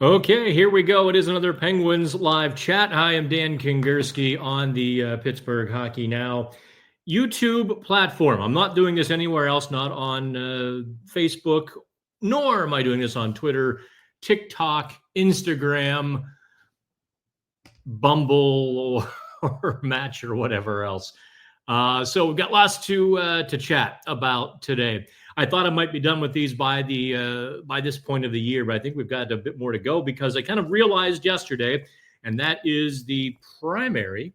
Okay, here we go. It is another Penguins live chat. Hi, I'm Dan Kingerski on the Pittsburgh Hockey Now YouTube platform. I'm not doing this anywhere else, not on Facebook, nor am I doing this on Twitter, TikTok, Instagram, Bumble, or Match, or whatever else. So we've got lots to chat about today. I thought I might be done with these by this point of the year, but I think we've got a bit more to go because I kind of realized yesterday, and that is the primary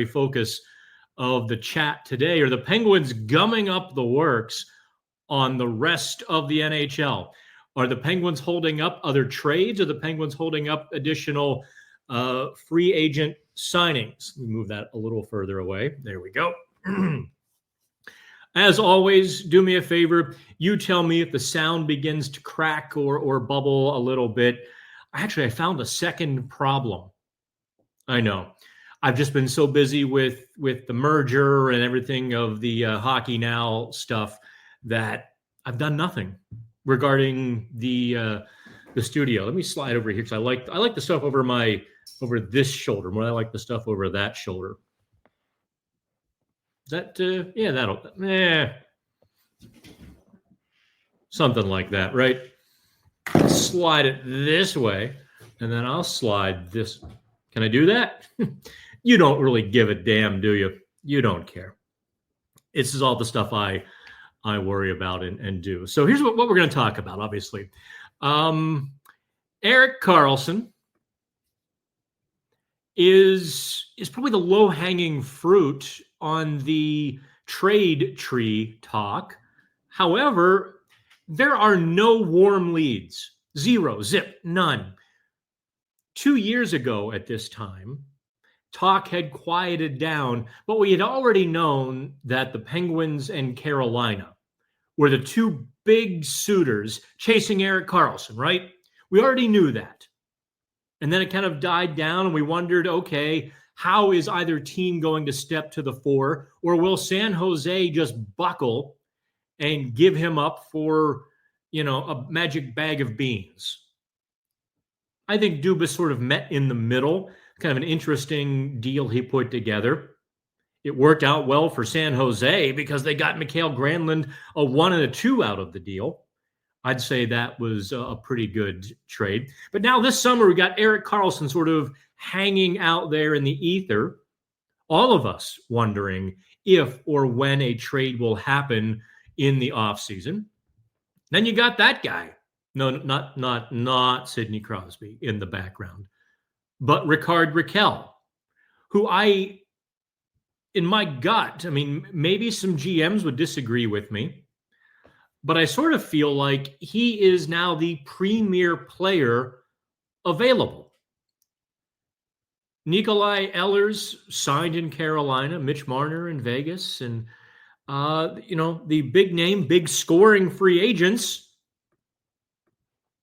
focus of the chat today, are the Penguins gumming up the works on the rest of the NHL. Are the Penguins holding up other trades? Are the Penguins holding up additional free agent signings? Let me move that a little further away. There we go. As always, do me a favor. You tell me if the sound begins to crack or bubble a little bit. Actually, I found a second problem. I know. I've just been so busy with the merger and everything of the Hockey Now stuff that I've done nothing regarding the studio. Let me slide over here because I like the stuff over this shoulder more than I like the stuff over that shoulder. Is that something like that, right? Slide it this way, and then I'll slide this. Can I do that? You don't really give a damn, do you? You don't care. This is all the stuff I worry about and do. So here's what we're going to talk about, obviously. Erik Karlsson is probably the low-hanging fruit on the trade tree talk. However, there are no warm leads. Zero, zip, none. 2 years ago at this time, talk had quieted down, but we had already known that the Penguins and Carolina were the two big suitors chasing Erik Karlsson, right? We already knew that. And then it kind of died down, and we wondered, okay, how is either team going to step to the fore, or will San Jose just buckle and give him up for, a magic bag of beans? I think Dubas sort of met in the middle, kind of an interesting deal he put together. It worked out well for San Jose because they got Mikael Granlund a 1 and a 2 out of the deal. I'd say that was a pretty good trade. But now this summer, we got Erik Karlsson sort of hanging out there in the ether, all of us wondering if or when a trade will happen in the offseason. Then you got that guy. No, not Sidney Crosby in the background, but Rickard Rakell, who in my gut, maybe some GMs would disagree with me, but I sort of feel like he is now the premier player available. Nikolai Ehlers signed in Carolina, Mitch Marner in Vegas, and the big name, big scoring free agents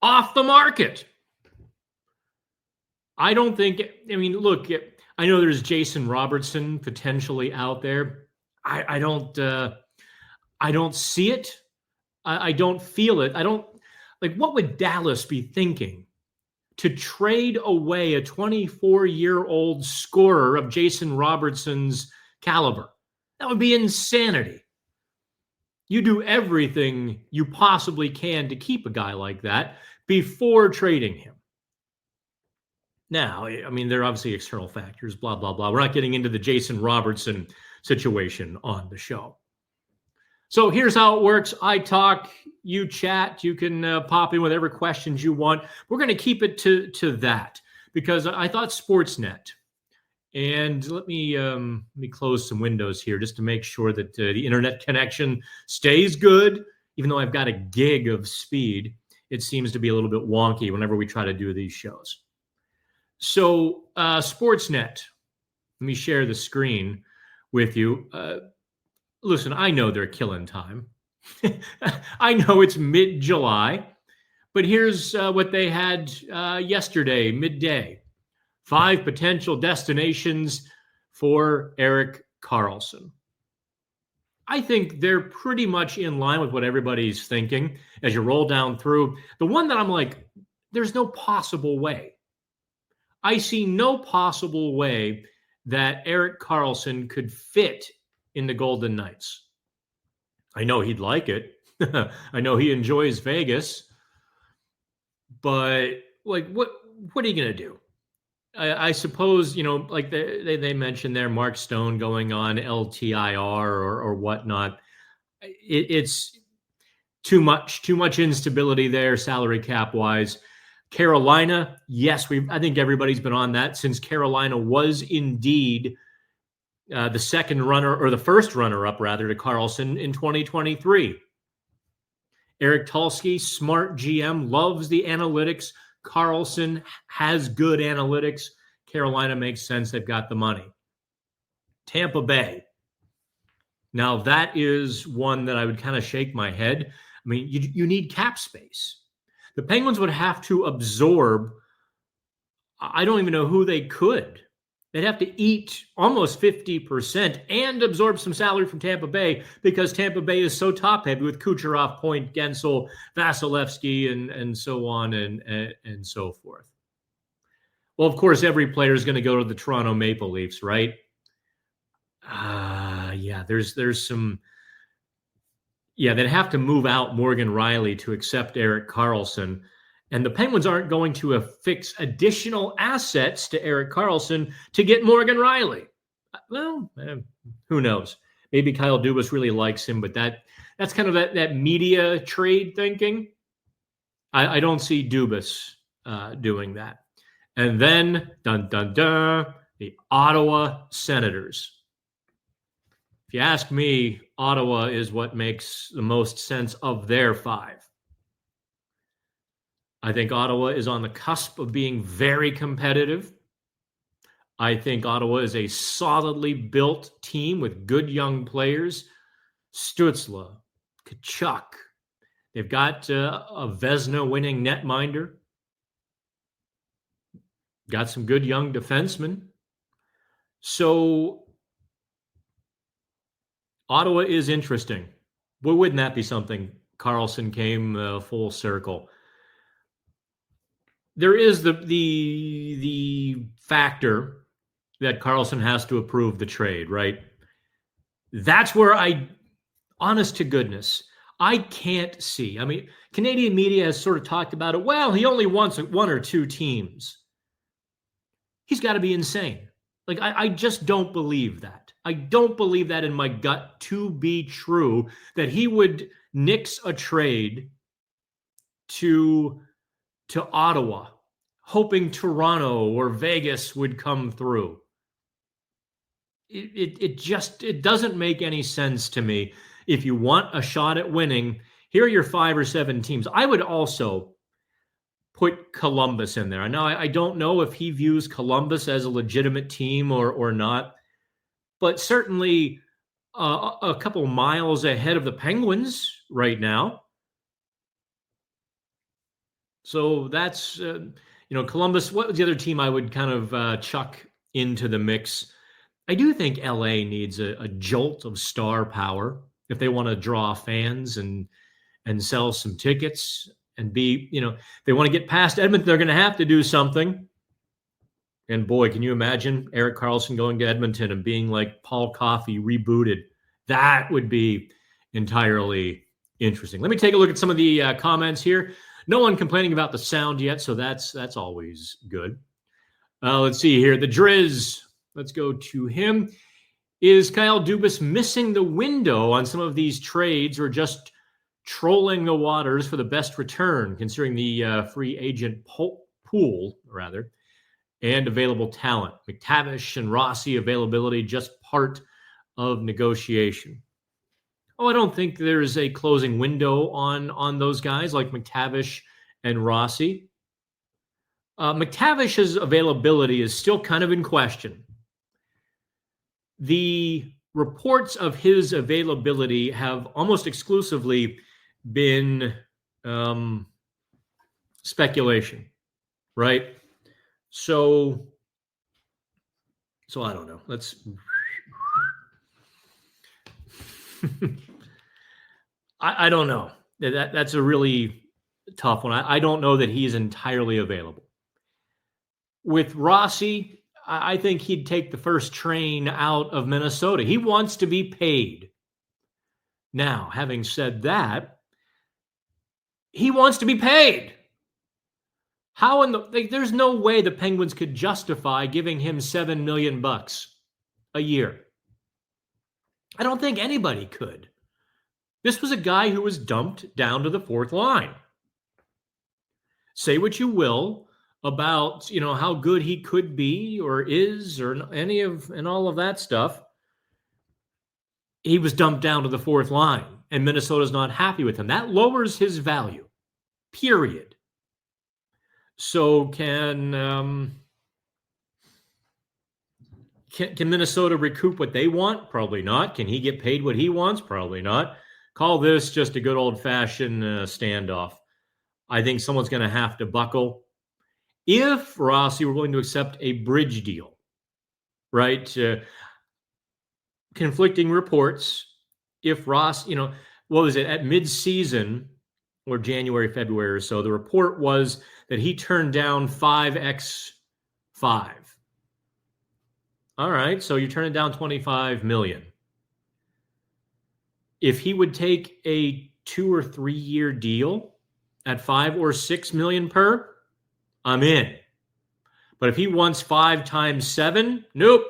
off the market. I don't think, look, I know there's Jason Robertson potentially out there. I don't see it. I don't feel it. What would Dallas be thinking to trade away a 24-year-old scorer of Jason Robertson's caliber? That would be insanity. You do everything you possibly can to keep a guy like that before trading him. Now, there are obviously external factors, blah, blah, blah. We're not getting into the Jason Robertson situation on the show. So here's how it works. I talk, you chat. You can pop in whatever questions you want. We're going to keep it to that because I thought Sportsnet. And let me close some windows here just to make sure that the internet connection stays good. Even though I've got a gig of speed, it seems to be a little bit wonky whenever we try to do these shows. So Sportsnet, let me share the screen with you. Listen, I know they're killing time. I know it's mid-July, but here's what they had yesterday, midday. 5 potential destinations for Erik Karlsson. I think they're pretty much in line with what everybody's thinking as you roll down through. The one that I'm like, There's no possible way. I see no possible way that Erik Karlsson could fit in the Golden Knights. I know he'd like it. I know he enjoys Vegas, but like, what are you gonna do? I suppose, like they mentioned there, Mark Stone going on LTIR or whatnot. It's too much instability there, salary cap wise. Carolina, yes, I think everybody's been on that since Carolina was indeed the second runner, or the first runner up rather, to Karlsson in 2023. Eric Tulsky, smart GM, loves the analytics. Karlsson has good analytics. Carolina makes sense. They've got the money. Tampa Bay. Now, that is one that I would kind of shake my head. I mean, you need cap space. The Penguins would have to absorb, I don't even know who they could. They'd have to eat almost 50% and absorb some salary from Tampa Bay, because Tampa Bay is so top-heavy with Kucherov, Point, Gensel, Vasilevsky, and so on and so forth. Well, of course, every player is going to go to the Toronto Maple Leafs, right? Yeah, there's some. Yeah, they'd have to move out Morgan Riley to accept Erik Karlsson. And the Penguins aren't going to affix additional assets to Erik Karlsson to get Morgan Riley. Well, who knows? Maybe Kyle Dubas really likes him, but that's kind of that media trade thinking. I don't see Dubas doing that. And then, dun, dun, dun, the Ottawa Senators. If you ask me, Ottawa is what makes the most sense of their five. I think Ottawa is on the cusp of being very competitive. I think Ottawa is a solidly built team with good young players. Stützle, Tkachuk. They've got a Vezina-winning netminder. Got some good young defensemen. So Ottawa is interesting. Well, wouldn't that be something? Karlsson came full circle. There is the factor that Karlsson has to approve the trade, right? That's where honest to goodness, I can't see. I mean, Canadian media has sort of talked about it. Well, he only wants one or two teams. He's got to be insane. Like, I just don't believe that. I don't believe that in my gut to be true, that he would nix a trade to Ottawa, hoping Toronto or Vegas would come through. It doesn't make any sense to me. If you want a shot at winning, here are your 5 or 7 teams. I would also put Columbus in there. Now, I don't know if he views Columbus as a legitimate team or not, but certainly a couple miles ahead of the Penguins right now. So that's, Columbus. What was the other team I would kind of chuck into the mix? I do think LA needs a jolt of star power if they want to draw fans and sell some tickets and be, they want to get past Edmonton, they're going to have to do something. And boy, can you imagine Erik Karlsson going to Edmonton and being like Paul Coffey rebooted? That would be entirely interesting. Let me take a look at some of the comments here. No one complaining about the sound yet, so that's always good. Let's see here. The Driz, let's go to him. Is Kyle Dubas missing the window on some of these trades, or just trolling the waters for the best return, considering the free agent pool, and available talent? McTavish and Rossi availability just part of negotiation. Oh, I don't think there's a closing window on those guys like McTavish and Rossi. McTavish's availability is still kind of in question. The reports of his availability have almost exclusively been speculation, right? So I don't know. Let's. I don't know. That's a really tough one. I don't know that he's entirely available. With Rossi, I think he'd take the first train out of Minnesota. He wants to be paid. Now, having said that, he wants to be paid. How in the there's no way the Penguins could justify giving him $7 million a year. I don't think anybody could. This was a guy who was dumped down to the fourth line. Say what you will about, how good he could be or is or any of and all of that stuff. He was dumped down to the fourth line, and Minnesota's not happy with him. That lowers his value, period. So can Minnesota recoup what they want? Probably not. Can he get paid what he wants? Probably not. Call this just a good old-fashioned standoff. I think someone's going to have to buckle. If Rossi were willing to accept a bridge deal, right? Conflicting reports. If Ross, what was it, at mid-season or January, February or so, the report was that he turned down 5x5. All right, so you're turning down $25 million. If he would take a 2 or 3 year deal at $5 or $6 million per, I'm in. But if he wants 5 times 7, nope.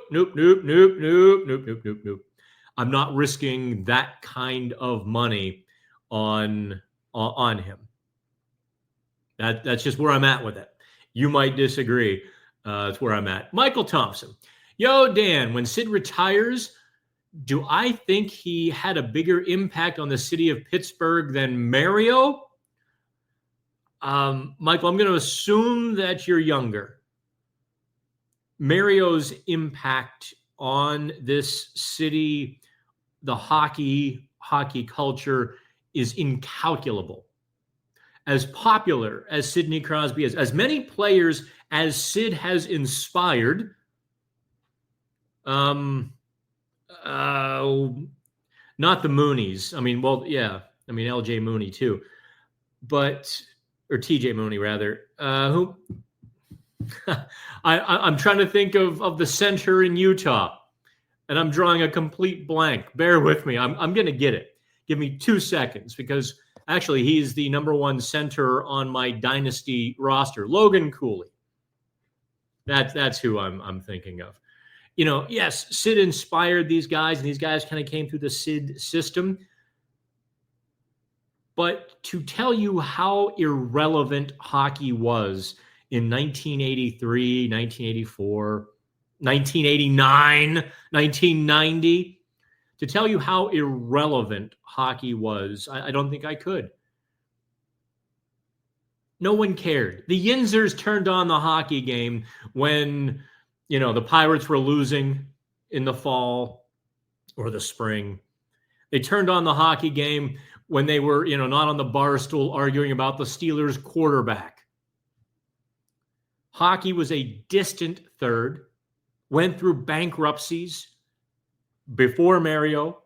I'm not risking that kind of money on him. That's just where I'm at with it. You might disagree. That's where I'm at. Michael Thompson. Yo, Dan, when Sid retires, do I think he had a bigger impact on the city of Pittsburgh than Mario? Michael, I'm going to assume that you're younger. Mario's impact on this city, the hockey culture, is incalculable. As popular as Sidney Crosby is, as many players as Sid has inspired, not the Moonies. LJ Mooney too, or TJ Mooney rather. Who? I'm trying to think of the center in Utah, and I'm drawing a complete blank. Bear with me. I'm going to get it. Give me 2 seconds, because actually he's the number 1 center on my dynasty roster. Logan Cooley. That's who I'm thinking of. Yes, Sid inspired these guys, and these guys kind of came through the Sid system. But to tell you how irrelevant hockey was in 1983, 1984, 1989, 1990, to tell you how irrelevant hockey was, I don't think I could. No one cared. The Yinzers turned on the hockey game when the Pirates were losing in the fall or the spring. They turned on the hockey game when they were, not on the bar stool arguing about the Steelers quarterback. Hockey was a distant third, went through bankruptcies before Mario,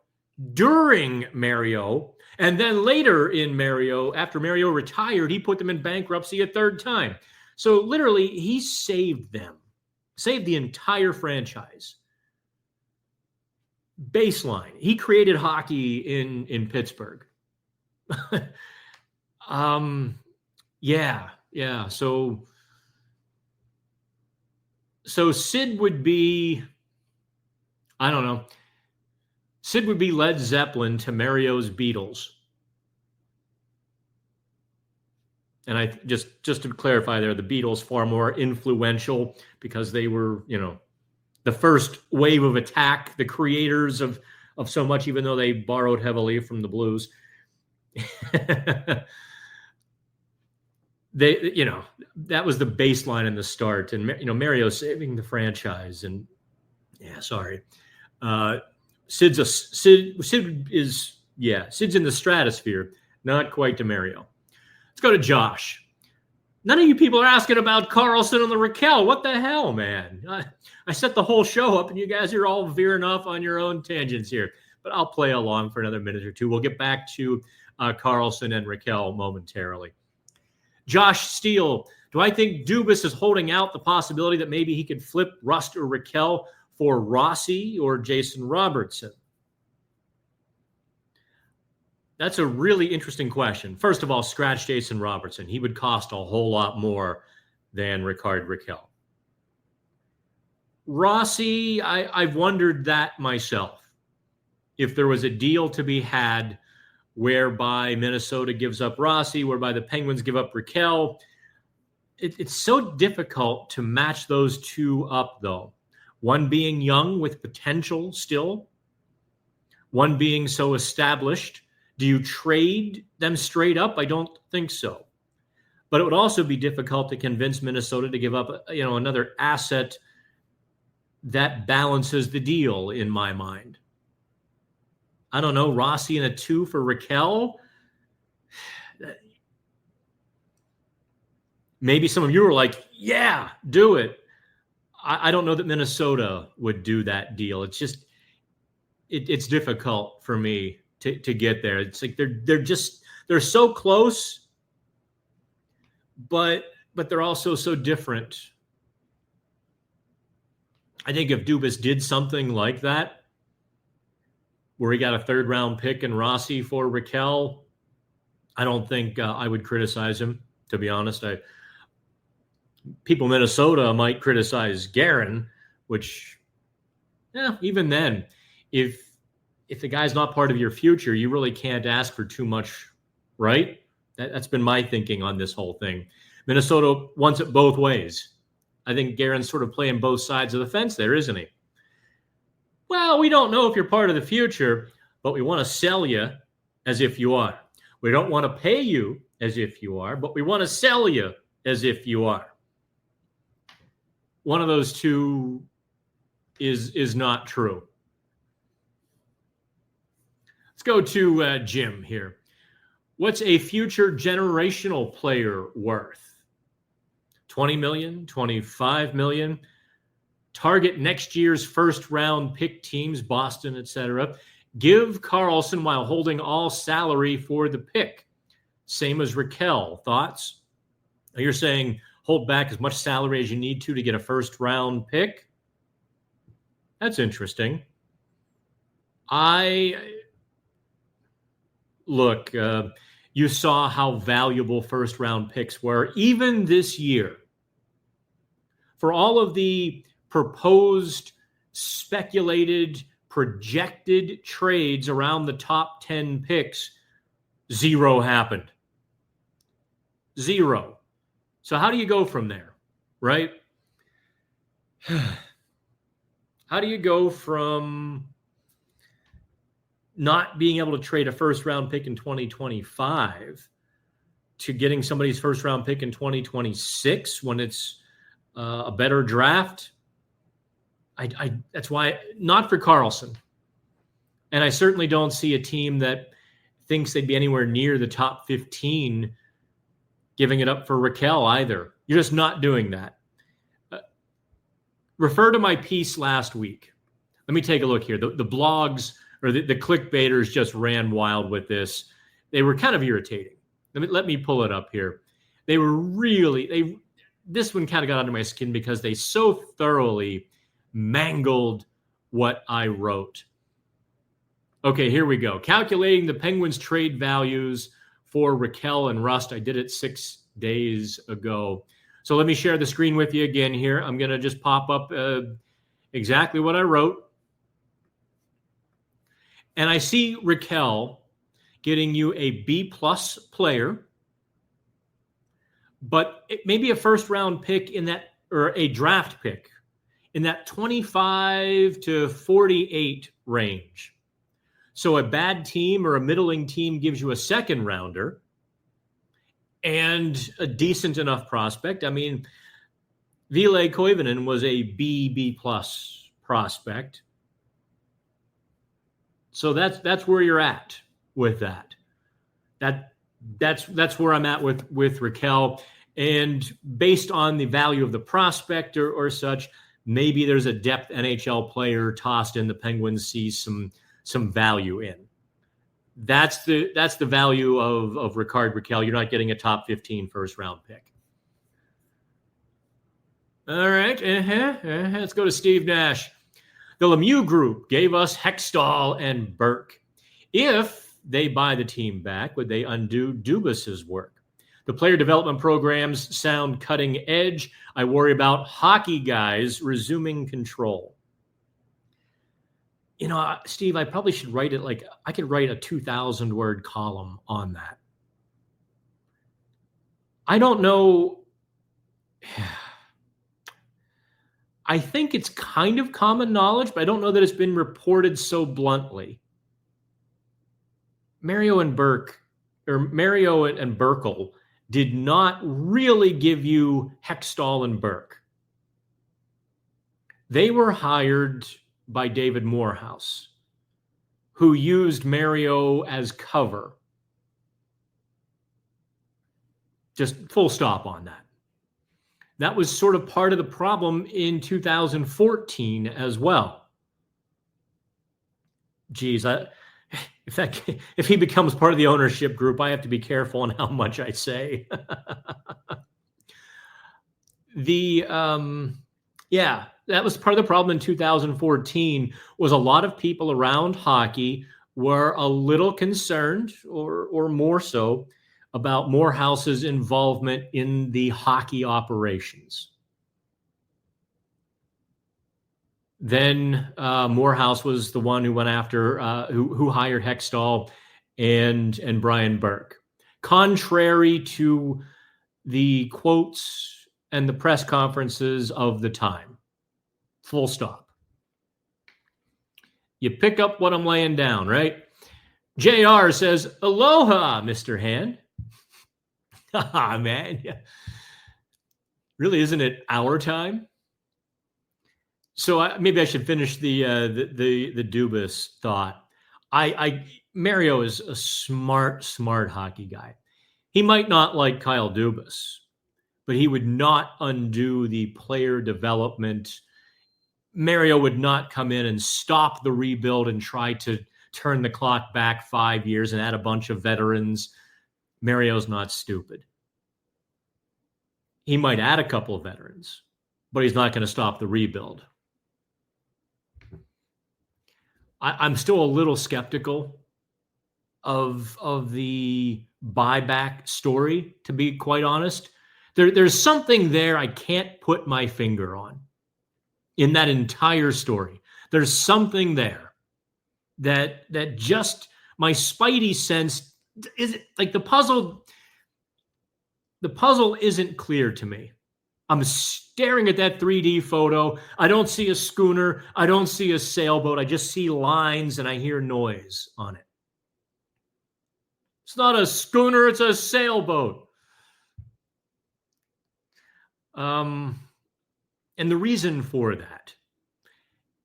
during Mario, and then later in Mario, after Mario retired, he put them in bankruptcy a third time. So literally, he saved them. Saved the entire franchise. Baseline. He created hockey in Pittsburgh. Yeah. So Sid would be, I don't know. Sid would be Led Zeppelin to Mario's Beatles. And I just to clarify there, the Beatles far more influential because they were, the first wave of attack, the creators of so much, even though they borrowed heavily from the blues. That was the baseline in the start, and Mario saving the franchise. And Sid's in the stratosphere, not quite to Mario. Let's go to Josh. None of you people are asking about Carlson and the Raquel. What the hell, man? I set the whole show up, and you guys are all veering off on your own tangents here. But I'll play along for another minute or two. We'll get back to Carlson and Raquel momentarily. Josh Steele, do I think Dubas is holding out the possibility that maybe he could flip Rust or Raquel for Rossi or Jason Robertson? That's a really interesting question. First of all, scratch Jason Robertson. He would cost a whole lot more than Rickard Rakell. Rossi, I've wondered that myself. If there was a deal to be had whereby Minnesota gives up Rossi, whereby the Penguins give up Rakell, it's so difficult to match those two up, though. One being young with potential still, one being so established. Do you trade them straight up? I don't think so. But it would also be difficult to convince Minnesota to give up, another asset that balances the deal in my mind. I don't know, Rossi and a 2 for Rakell. Maybe some of you are like, yeah, do it. I don't know that Minnesota would do that deal. It's just, it's difficult for me to get there. It's like they're so close, but they're also so different. I think if Dubas did something like that, where he got a 3rd round pick and Rossi for Rakell, I don't think I would criticize him, to be honest. People in Minnesota might criticize Guerin, which, even then, if the guy's not part of your future, you really can't ask for too much, right? That's been my thinking on this whole thing. Minnesota wants it both ways. I think Guerin's sort of playing both sides of the fence there, isn't he? Well, we don't know if you're part of the future, but we want to sell you as if you are. We don't want to pay you as if you are, but we want to sell you as if you are. One of those two is not true. Let's go to Jim here. What's a future generational player worth? 20 million, 25 million. Target next year's first-round pick teams, Boston, etc. Give Karlsson while holding all salary for the pick. Same as Rakell. Thoughts? You're saying hold back as much salary as you need to get a first-round pick? That's interesting. Look, you saw how valuable first-round picks were, even this year. For all of the proposed, speculated, projected trades around the top 10 picks, 0 happened. 0. So how do you go from there, right? How do you go from not being able to trade a first-round pick in 2025 to getting somebody's first-round pick in 2026 when it's a better draft? That's why, not for Karlsson. And I certainly don't see a team that thinks they'd be anywhere near the top 15 giving it up for Rakell either. You're just not doing that. Refer to my piece last week. Let me take a look here. The blogs or the clickbaiters just ran wild with this. They were kind of irritating. Let me pull it up here. They were really, this one kind of got under my skin because they so thoroughly mangled what I wrote. Okay, here we go. Calculating the Penguins' trade values for Rakell and Rust. I did it 6 days ago. So let me share the screen with you again here. I'm going to just pop up exactly what I wrote. And I see Rakell getting you a B-plus player, but it may be a first-round pick in that, or a draft pick in that 25 to 48 range. So a bad team or a middling team gives you a second rounder and a decent enough prospect. I mean, Ville Koivunen was a B-plus prospect. So that's where you're at with that. That's where I'm at with Rakell. And based on the value of the prospect or such, maybe there's a depth NHL player tossed in the Penguins see some value in. That's the value of Rickard Rakell. You're not getting a top 15 first round pick. All right. Let's go to Steve Nash. The Lemieux group gave us Hextall and Burke. If they buy the team back, would they undo Dubas's work? The player development programs sound cutting edge. I worry about hockey guys resuming control. You know, Steve, I probably should write it like I could write a 2,000-word column on that. I don't know. I think it's kind of common knowledge, but I don't know that it's been reported so bluntly. Mario and Burkle did not really give you Hextall and Burke. They were hired by David Morehouse, who used Mario as cover. Just full stop on that. That was sort of part of the problem in 2014 as well. Geez, if he becomes part of the ownership group, I have to be careful on how much I say. That was part of the problem in 2014 was a lot of people around hockey were a little concerned or more so about Morehouse's involvement in the hockey operations. Then Morehouse was the one who went after, who hired Hextall and Brian Burke. Contrary to the quotes and the press conferences of the time. Full stop. You pick up what I'm laying down, right? JR says, aloha, Mr. Hand. Haha, man. Yeah. Really, isn't it our time? So maybe I should finish the Dubas thought. Mario is a smart hockey guy. He might not like Kyle Dubas, but he would not undo the player development. Mario would not come in and stop the rebuild and try to turn the clock back 5 years and add a bunch of veterans. Mario's not stupid. He might add a couple of veterans, but he's not going to stop the rebuild. I'm still a little skeptical of the buyback story, to be quite honest. There's something there I can't put my finger on in that entire story. There's something there that just my spidey sense is like the puzzle isn't clear to me. I'm staring at that 3D photo. I don't see a schooner. I don't see a sailboat. I just see lines and I hear noise on it. It's not a schooner. It's a sailboat. And the reason for that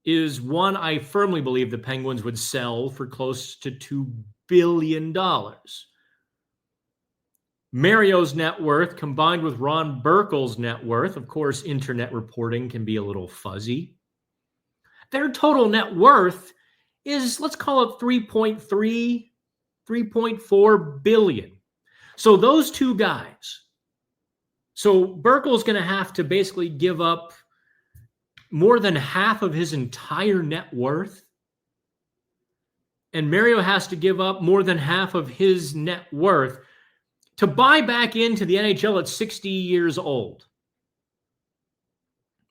is, one, I firmly believe the Penguins would sell for close to $2 billion. Mario's net worth combined with Ron Burkle's net worth, of course, internet reporting can be a little fuzzy. Their total net worth is, let's call it 3.4 billion. So those two guys. So Burkle's going to have to basically give up more than half of his entire net worth. And Mario has to give up more than half of his net worth to buy back into the NHL at 60 years old.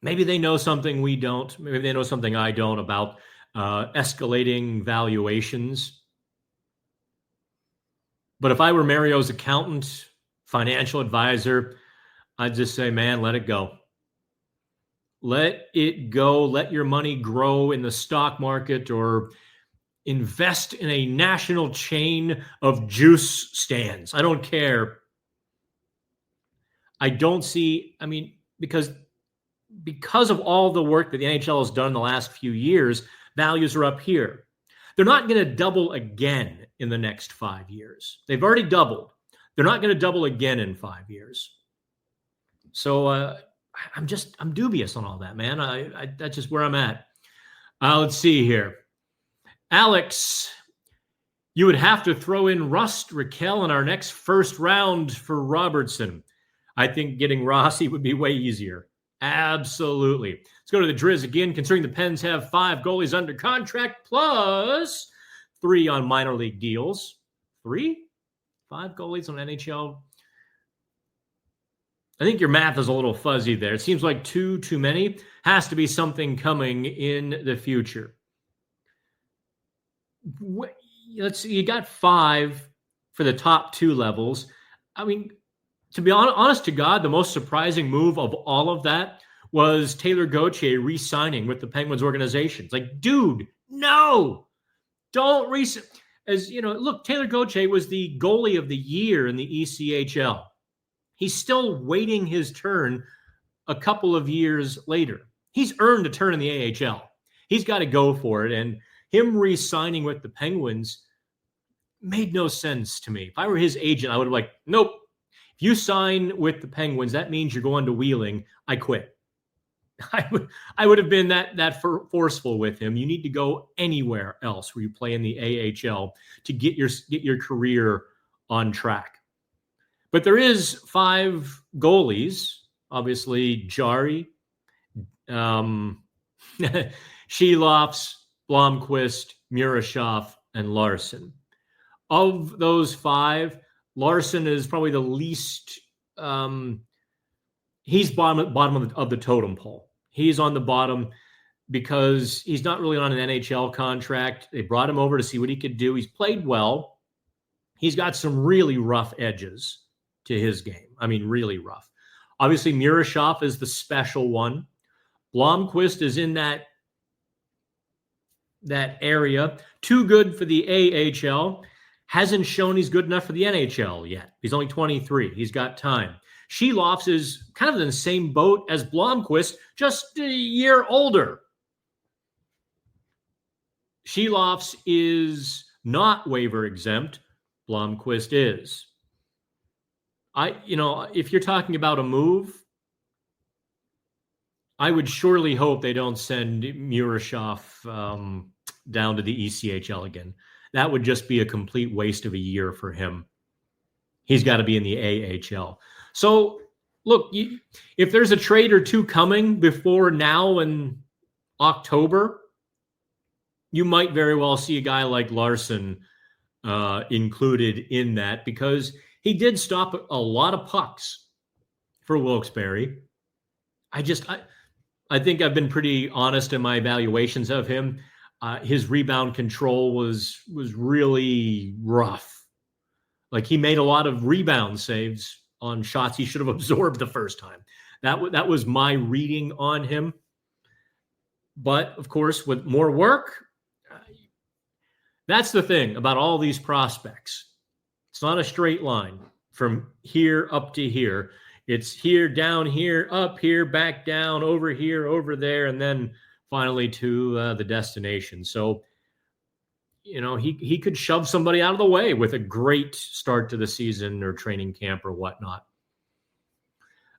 Maybe they know something we don't. Maybe they know something I don't about escalating valuations. But if I were Mario's accountant, financial advisor, I'd just say, man, let it go. Let it go. Let your money grow in the stock market or invest in a national chain of juice stands. I don't care. I don't see, because of all the work that the NHL has done in the last few years, values are up here. They're not going to double again in the next 5 years. They've already doubled. They're not going to double again in 5 years. So I'm dubious on all that, man. That's just where I'm at. Let's see here. Alex, You would have to throw in Rust Raquel in our next first round for Robertson. I think getting Rossi would be way easier. Absolutely. Let's go to the Driz again. Considering the Pens have 5 goalies under contract plus 3 on minor league deals. 3? 5 goalies on NHL. I think your math is a little fuzzy there. It seems like 2 too many. Has to be something coming in the future. Let's see, you got 5 for the top 2 levels. I mean, to be honest to God, the most surprising move of all of that was Taylor Gauthier re-signing with the Penguins organization. It's like, dude, no, don't re-sign. As you know, look, Taylor Gauthier was the goalie of the year in the ECHL. He's still waiting his turn a couple of years later. He's earned a turn in the AHL. He's got to go for it. And him re-signing with the Penguins made no sense to me. If I were his agent, I would have like, nope. If you sign with the Penguins, that means you're going to Wheeling. I quit. I would have been that forceful with him. You need to go anywhere else where you play in the AHL to get your career on track. But there is 5 goalies, obviously Jari, Sheloffs, Blomqvist, Murashov, and Larson. Of those 5, Larson is probably the least. He's bottom of the totem pole. He's on the bottom because he's not really on an NHL contract. They brought him over to see what he could do. He's played well. He's got some really rough edges to his game. I mean, really rough. Obviously, Murashov is the special one. Blomqvist is in that area. Too good for the AHL. Hasn't shown he's good enough for the NHL yet. He's only 23. He's got time. Sheloffs is kind of in the same boat as Blomqvist, just a year older. Sheloffs is not waiver exempt. Blomqvist is. If you're talking about a move, I would surely hope they don't send Murashov down to the ECHL again. That would just be a complete waste of a year for him. He's got to be in the AHL. So, look, if there's a trade or two coming before now and October, you might very well see a guy like Larson included in that because he did stop a lot of pucks for Wilkes-Barre. I think I've been pretty honest in my evaluations of him. His rebound control was really rough. Like he made a lot of rebound saves on shots he should have absorbed the first time. That was my reading on him. But of course, with more work, that's the thing about all these prospects. It's not a straight line from here up to here. It's here, down here, up here, back down, over here, over there, and then finally to the destination. So, he could shove somebody out of the way with a great start to the season or training camp or whatnot.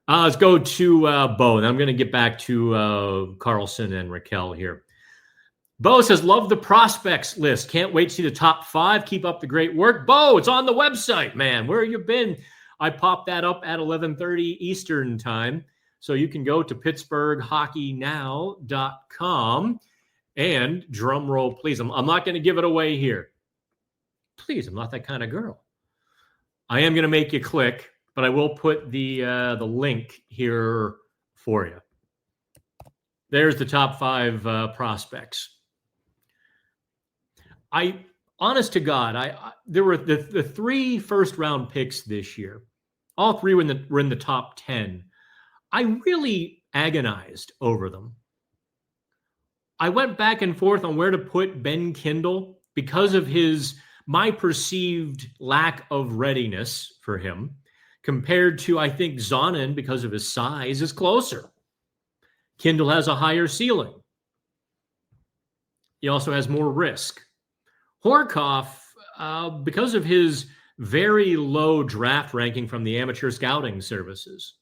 Let's go to Bo, and I'm going to get back to Carlson and Raquel here. Bo says, love the prospects list. Can't wait to see the top 5. Keep up the great work. Bo, it's on the website, man. Where have you been? I popped that up at 11:30 Eastern time. So you can go to PittsburghHockeyNow.com and drum roll, please. I'm not going to give it away here. Please, I'm not that kind of girl. I am going to make you click, but I will put the link here for you. There's the top 5 prospects. Honest to God, there were the 3 first-round picks this year. All 3 were in the top 10. I really agonized over them. I went back and forth on where to put Ben Kindle because of my perceived lack of readiness for him compared to, I think, Zonin, because of his size, is closer. Kindle has a higher ceiling. He also has more risk. Horkoff, because of his very low draft ranking from the amateur scouting services.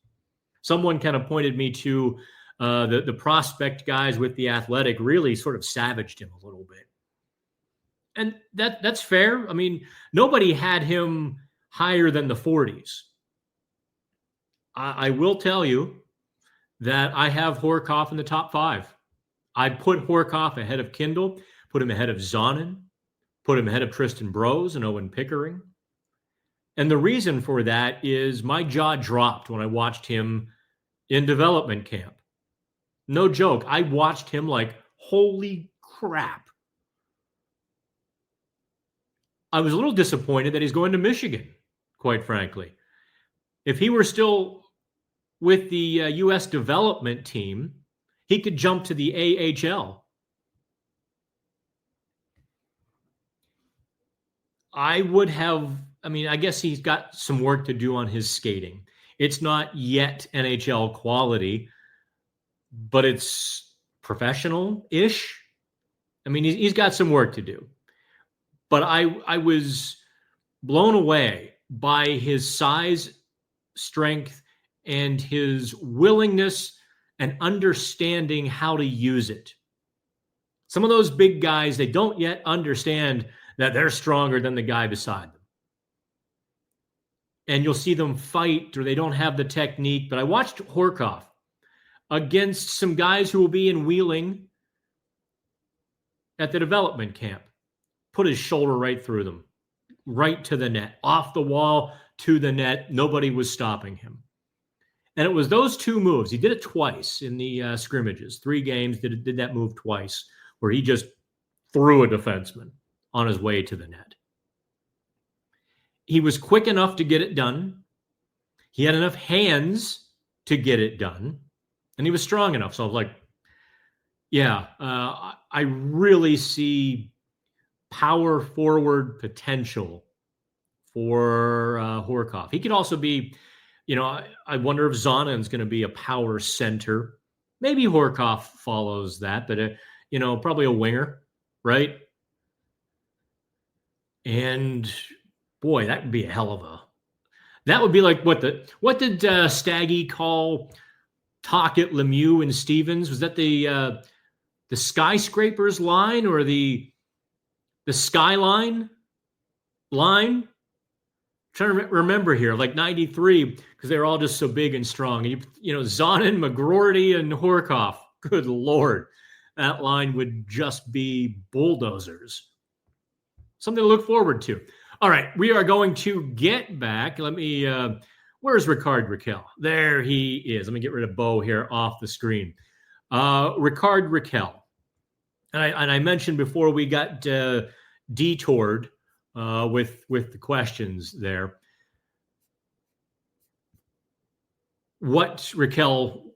Someone kind of pointed me to the prospect guys with the Athletic really sort of savaged him a little bit. And that's fair. I mean, nobody had him higher than the 40s. I will tell you that I have Horkoff in the top 5. I put Horkoff ahead of Kindle, put him ahead of Zonin, put him ahead of Tristan Brose and Owen Pickering. And the reason for that is my jaw dropped when I watched him in development camp. No joke. I watched him like, holy crap. I was a little disappointed that he's going to Michigan, quite frankly. If he were still with the U.S. development team, he could jump to the AHL. I guess he's got some work to do on his skating. It's not yet NHL quality, but it's professional-ish. I mean, he's got some work to do. But I was blown away by his size, strength, and his willingness and understanding how to use it. Some of those big guys, they don't yet understand that they're stronger than the guy beside them. And you'll see them fight or they don't have the technique. But I watched Horkoff against some guys who will be in Wheeling at the development camp. Put his shoulder right through them, right to the net, off the wall to the net. Nobody was stopping him. And it was those two moves. He did it twice in the scrimmages. 3 games, did that move twice, where he just threw a defenseman on his way to the net. He was quick enough to get it done. He had enough hands to get it done. And he was strong enough. So I was like, I really see power forward potential for Horkoff. He could also be, I wonder if Zonin's going to be a power center. Maybe Horkoff follows that, but, probably a winger, right? And boy, that would be a hell of a. That would be like what did Staggy call Tocchet, Lemieux, and Stevens? Was that the skyscrapers line or the skyline line? I'm trying to remember here, like 93, because they're all just so big and strong. And Zonin, McGroarty, and Horkoff. Good Lord, that line would just be bulldozers. Something to look forward to. All right, we are going to get back. Let me, where's Ricard Raquel? There he is. Let me get rid of Bo here off the screen. Ricard Raquel. And I mentioned before we got detoured with the questions there, what Raquel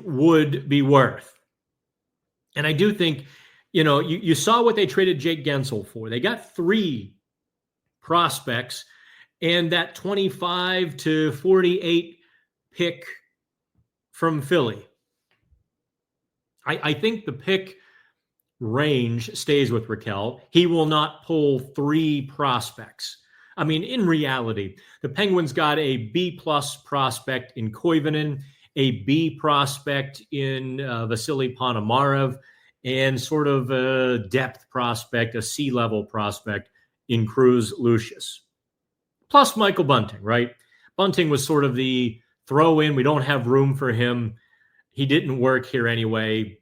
would be worth. And I do think, you saw what they traded Jake Gensel for. They got 3 prospects and that 25 to 48 pick from Philly. I think the pick range stays with Raquel. He will not pull 3 prospects. I mean, in reality, the Penguins got a B-plus prospect in Koivunen, a B prospect in Vasily Ponomarev, and sort of a depth prospect, a C-level prospect in Cruz Lucius. Plus Michael Bunting, right? Bunting was sort of the throw-in. We don't have room for him. He didn't work here anyway.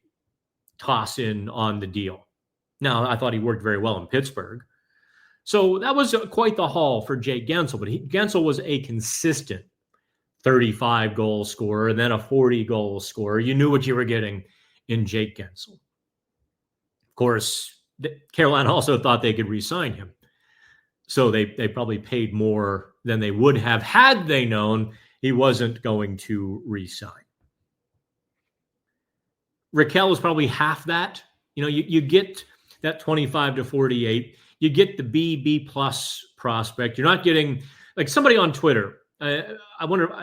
Toss in on the deal. Now, I thought he worked very well in Pittsburgh. So that was quite the haul for Jake Gensel, but Gensel was a consistent 35-goal scorer and then a 40-goal scorer. You knew what you were getting in Jake Gensel. Of course, Carolina also thought they could re-sign him. So they probably paid more than they would have had they known he wasn't going to re-sign. Raquel was probably half that. You get that 25 to 48. You get the B+ prospect. You're not getting, like somebody on Twitter. I wonder,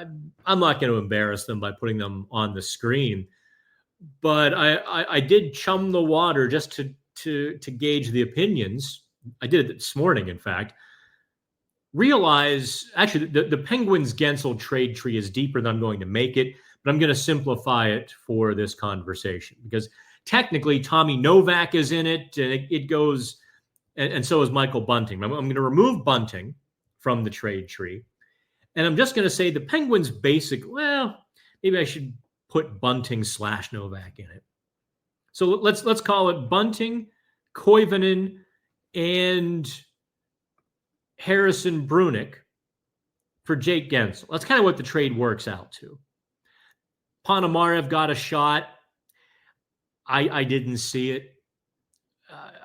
I'm not going to embarrass them by putting them on the screen, but I did chum the water just to gauge the opinions. I did it this morning, in fact. Realize, actually, the Penguins Gensel trade tree is deeper than I'm going to make it, but I'm going to simplify it for this conversation because technically Tommy Novak is in it, and it goes and so is Michael Bunting. I'm going to remove Bunting from the trade tree. And I'm just going to say the Penguins maybe I should put Bunting / Novak in it. So let's call it Bunting, Koivunen, and Harrison Brunick for Jake Gensel. That's kind of what the trade works out to. Ponomarev got a shot. I didn't see it.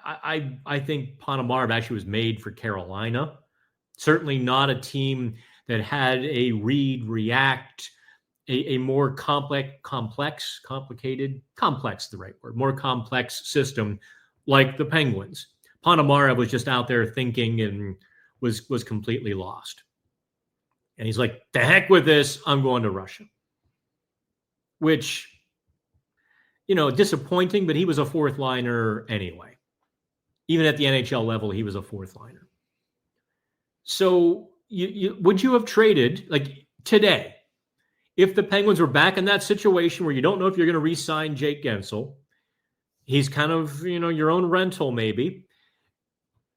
I think Ponomarev actually was made for Carolina. Certainly not a team that had a read, react, a more complex system like the Penguins. Ponomarev was just out there thinking and was completely lost. And he's like, the heck with this, I'm going to Russia. Which, disappointing, but he was a fourth liner anyway. Even at the NHL level, he was a fourth liner. So would you have traded, like today, if the Penguins were back in that situation where you don't know if you're going to re-sign Jake Gensel, he's kind of, your own rental maybe.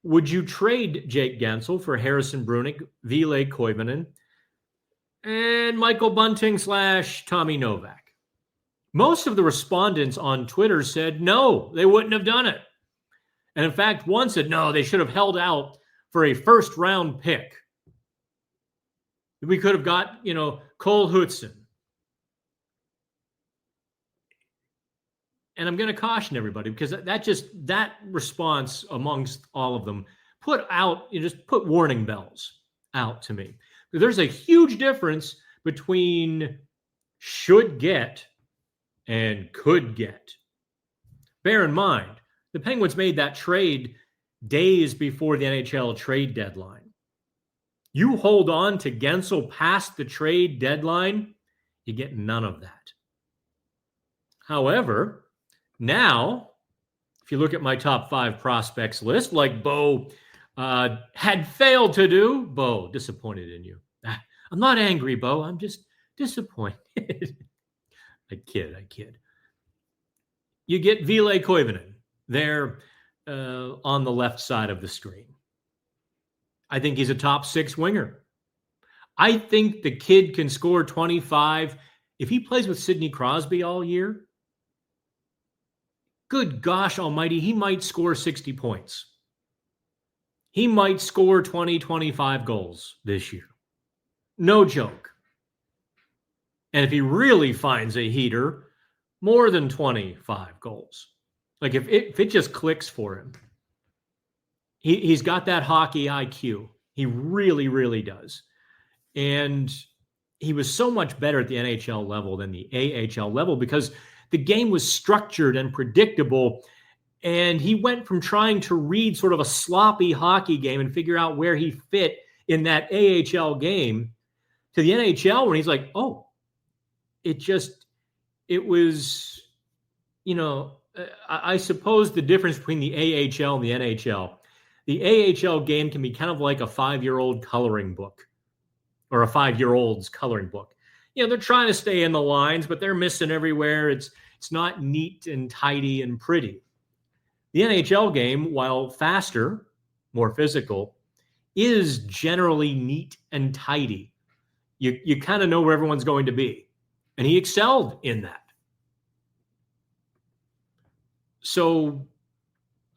Would you trade Jake Gensel for Harrison Brunick, Ville Koivunen, and Michael Bunting / Tommy Novak? Most of the respondents on Twitter said no, they wouldn't have done it. And in fact, one said no, they should have held out for a first-round pick. We could have got, Cole Hudson. And I'm going to caution everybody because that response amongst all of them put warning bells out to me. There's a huge difference between should get and could get. Bear in mind, the Penguins made that trade days before the NHL trade deadline. You hold on to Gensel past the trade deadline, you get none of that. However, now, if you look at my top 5 prospects list, like Bo had failed to do, Bo, disappointed in you. I'm not angry, Bo. I'm just disappointed. I kid. You get Ville Koivunen there on the left side of the screen. I think he's a top 6 winger. I think the kid can score 25. If he plays with Sidney Crosby all year, good gosh almighty, he might score 60 points. He might score 20, 25 goals this year. No joke. And if he really finds a heater, more than 25 goals. Like if it just clicks for him. He's got that hockey IQ. He really, really does. And he was so much better at the NHL level than the AHL level because the game was structured and predictable. And he went from trying to read sort of a sloppy hockey game and figure out where he fit in that AHL game to the NHL when he's like, oh, it was, I suppose the difference between the AHL and the NHL. The AHL game can be kind of like a 5-year-old coloring book or a 5-year-old's coloring book. They're trying to stay in the lines, but they're missing everywhere. It's not neat and tidy and pretty. The NHL game, while faster, more physical, is generally neat and tidy. You kind of know where everyone's going to be. And he excelled in that. So,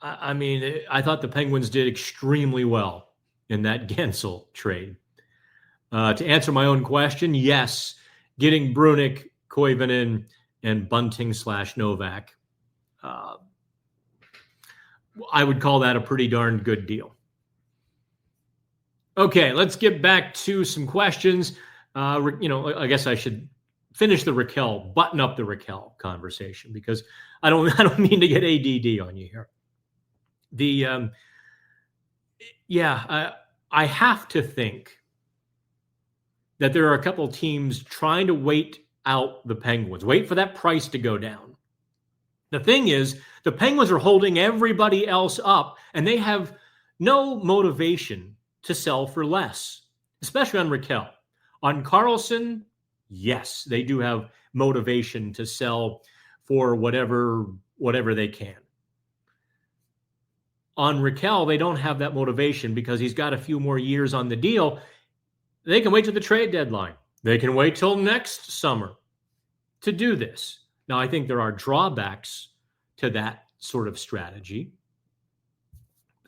I thought the Penguins did extremely well in that Gensel trade. To answer my own question, yes, getting Brunick, Koivunen, and Bunting / Novak, I would call that a pretty darn good deal. Okay, let's get back to some questions. I guess I should finish button up the Raquel conversation because I don't mean to get ADD on you here. I have to think that there are a couple of teams trying to wait out the Penguins, wait for that price to go down. The thing is, the Penguins are holding everybody else up, and they have no motivation to sell for less, especially on Raquel. On Carlson, yes, they do have motivation to sell for whatever they can. On Rakell, they don't have that motivation because he's got a few more years on the deal. They can wait till the trade deadline. They can wait till next summer to do this. Now, I think there are drawbacks to that sort of strategy.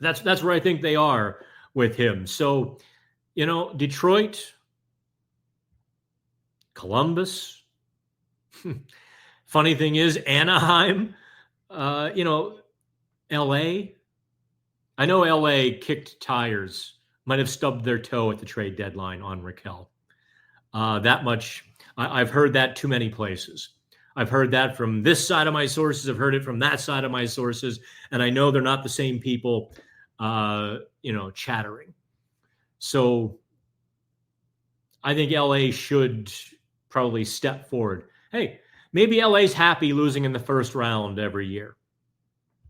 That's where I think they are with him. So, Detroit, Columbus. Funny thing is, Anaheim, LA. I know LA kicked tires, might have stubbed their toe at the trade deadline on Rakell. That much, I've heard that too many places. I've heard that from this side of my sources. I've heard it from that side of my sources. And I know they're not the same people, chattering. So I think LA should probably step forward. Hey, maybe LA's happy losing in the first round every year.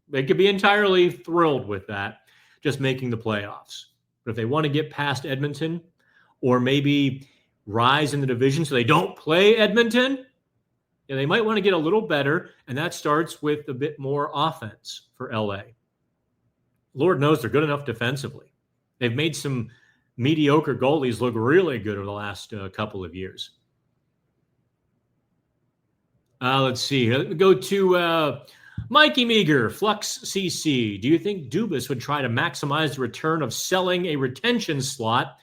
They could be entirely thrilled with that, just making the playoffs. But if they want to get past Edmonton or maybe rise in the division so they don't play Edmonton, they might want to get a little better, and that starts with a bit more offense for LA. Lord knows they're good enough defensively. They've made some mediocre goalies look really good over the last couple of years. Let's see. Let me go to Mikey Meager, Flux CC. Do you think Dubas would try to maximize the return of selling a retention slot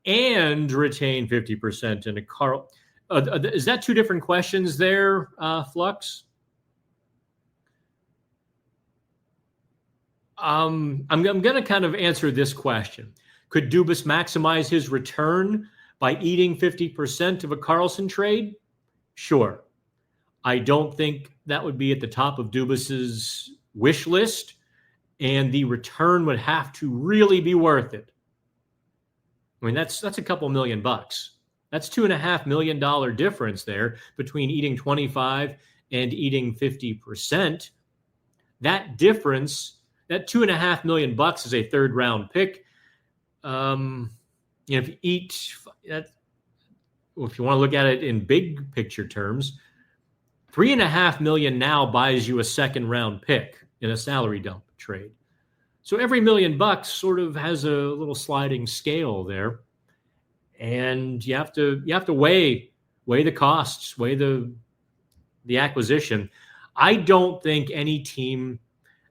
and retain 50% in a Carl? Is that two different questions there, Flux? I'm going to kind of answer this question. Could Dubas maximize his return by eating 50% of a Karlsson trade? Sure. I don't think that would be at the top of Dubas's wish list, and the return would have to really be worth it. I mean, that's a couple $1 million. That's $2.5 million difference there between eating 25 and eating 50%. That difference, that $2.5 million is a third round pick. If you eat that, if you want to look at it in big picture terms, $3.5 million now buys you a second round pick in a salary dump trade. So every $1 million sort of has a little sliding scale there. And you have to weigh the costs, weigh the acquisition. I don't think any team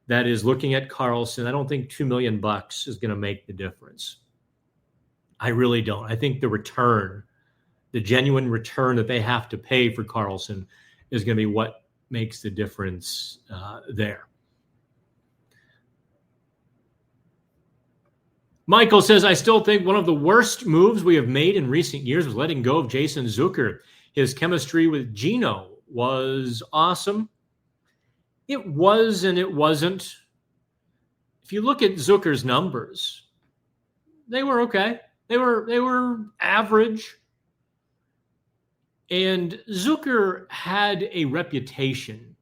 that is looking at Karlsson, I don't think $2 million is going to make the difference. I really don't. I think the return, the genuine return that they have to pay for Karlsson is going to be what makes the difference there. Michael says, I still think one of the worst moves we have made in recent years was letting go of Jason Zucker. His chemistry with Gino was awesome. It was and it wasn't. If you look at Zucker's numbers, they were okay. They were average. And Zucker had a reputation.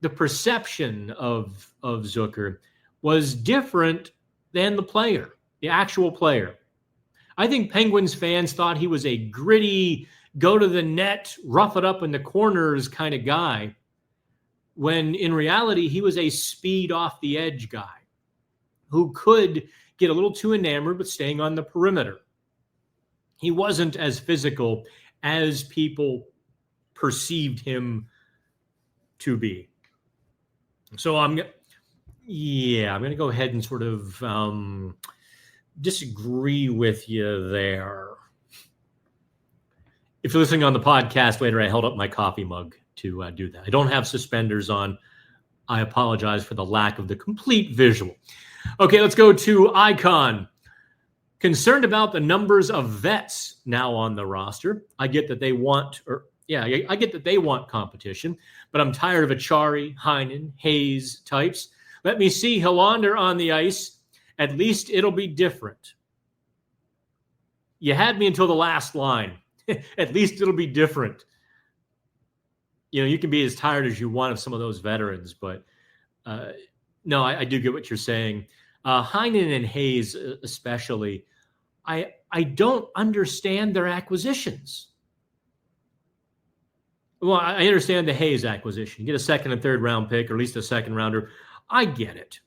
The perception of Zucker was different than the player, the actual player. I think Penguins fans thought he was a gritty, go to the net, rough it up in the corners kind of guy, when in reality, he was a speed off the edge guy who could get a little too enamored with staying on the perimeter. He wasn't as physical as people perceived him to be. So I'm going to go ahead and sort of disagree with you there. If you're listening on the podcast later, I held up my coffee mug to do that. I don't have suspenders on. I apologize for the lack of the complete visual. Okay, let's go to Icon. Concerned about the numbers of vets now on the roster. I get that they want, I get that they want competition, but I'm tired of Achari, Heinen, Hayes types. Let me see Helander on the ice. At least it'll be different. You had me until the last line. At least it'll be different. You can be as tired as you want of some of those veterans, but no, I do get what you're saying. Heinen and Hayes especially, I don't understand their acquisitions. Well, I understand the Hayes acquisition. You get a second and third round pick, or at least a second rounder. I get it.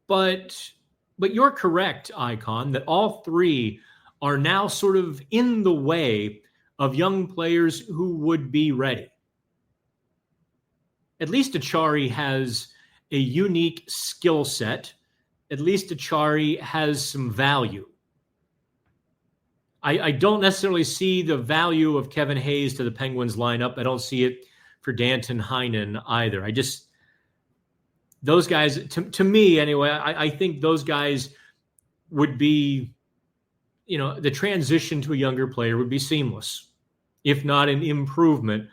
But you're correct, Icon, that all three are now sort of in the way of young players who would be ready. At least Achari has a unique skill set. At least Achari has some value. I don't necessarily see the value of Kevin Hayes to the Penguins lineup. I don't see it for Danton Heinen either. Those guys, to me anyway, I think those guys would be, the transition to a younger player would be seamless, if not an improvement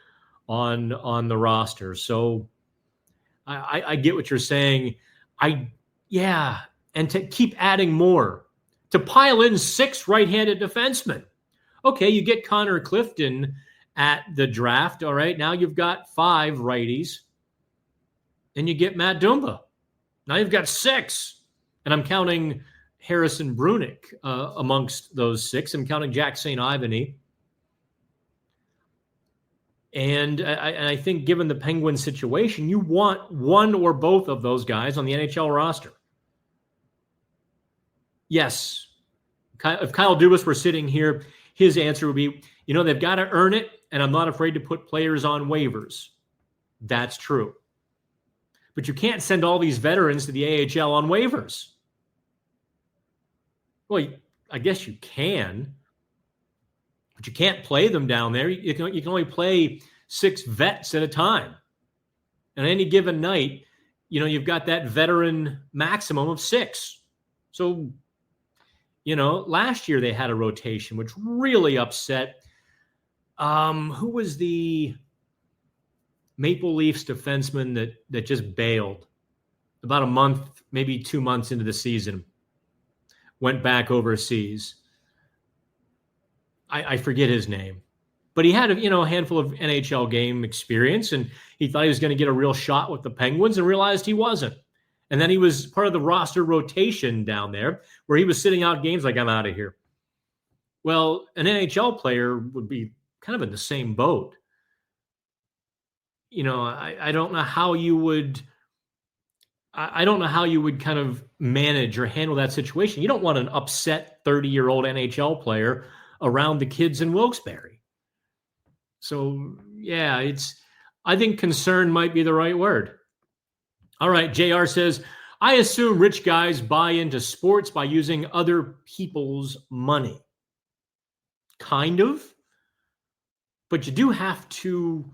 on the roster. So I get what you're saying. And to keep adding more, to pile in 6 right-handed defensemen. Okay, you get Connor Clifton at the draft. All right, now you've got 5 righties. And you get Matt Dumba. Now you've got 6. And I'm counting Harrison Brunick amongst those 6. I'm counting Jack St. Ivany. And I think given the Penguin situation, you want one or both of those guys on the NHL roster. Yes. If Kyle Dubas were sitting here, his answer would be, they've got to earn it, and I'm not afraid to put players on waivers. That's true. But you can't send all these veterans to the AHL on waivers. Well, I guess you can, but you can't play them down there. You can only play 6 vets at a time. And any given night, you've got that veteran maximum of 6. So, last year they had a rotation, which really upset. Who was the Maple Leafs defenseman that just bailed about a month, maybe 2 months into the season, went back overseas? I forget his name, but he had a handful of NHL game experience, and he thought he was going to get a real shot with the Penguins and realized he wasn't. And then he was part of the roster rotation down there where he was sitting out games like, I'm out of here. Well, an NHL player would be kind of in the same boat. I don't know how you would kind of manage or handle that situation. You don't want an upset 30-year-old NHL player around the kids in Wilkes-Barre. So, yeah, I think concern might be the right word. All right, JR says, I assume rich guys buy into sports by using other people's money. Kind of. But you do have to,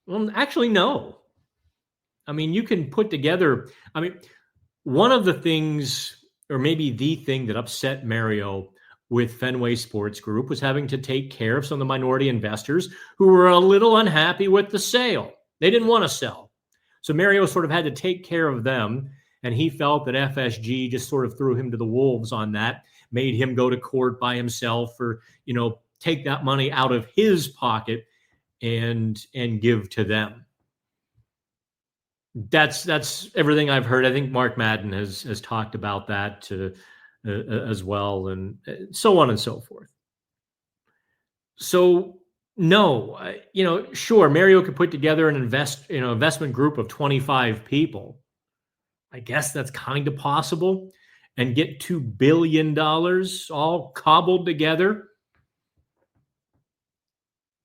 well, actually, no. I mean, you can put together, one of the things, or maybe the thing that upset Mario with Fenway Sports Group was having to take care of some of the minority investors who were a little unhappy with the sale. They didn't want to sell. So Mario sort of had to take care of them, and he felt that FSG just sort of threw him to the wolves on that, made him go to court by himself or, take that money out of his pocket and give to them. That's everything I've heard. I think Mark Madden has talked about that as well, and so on and so forth. So no, sure, Mario could put together an investment group of 25 people. I guess that's kind of possible, and get $2 billion all cobbled together.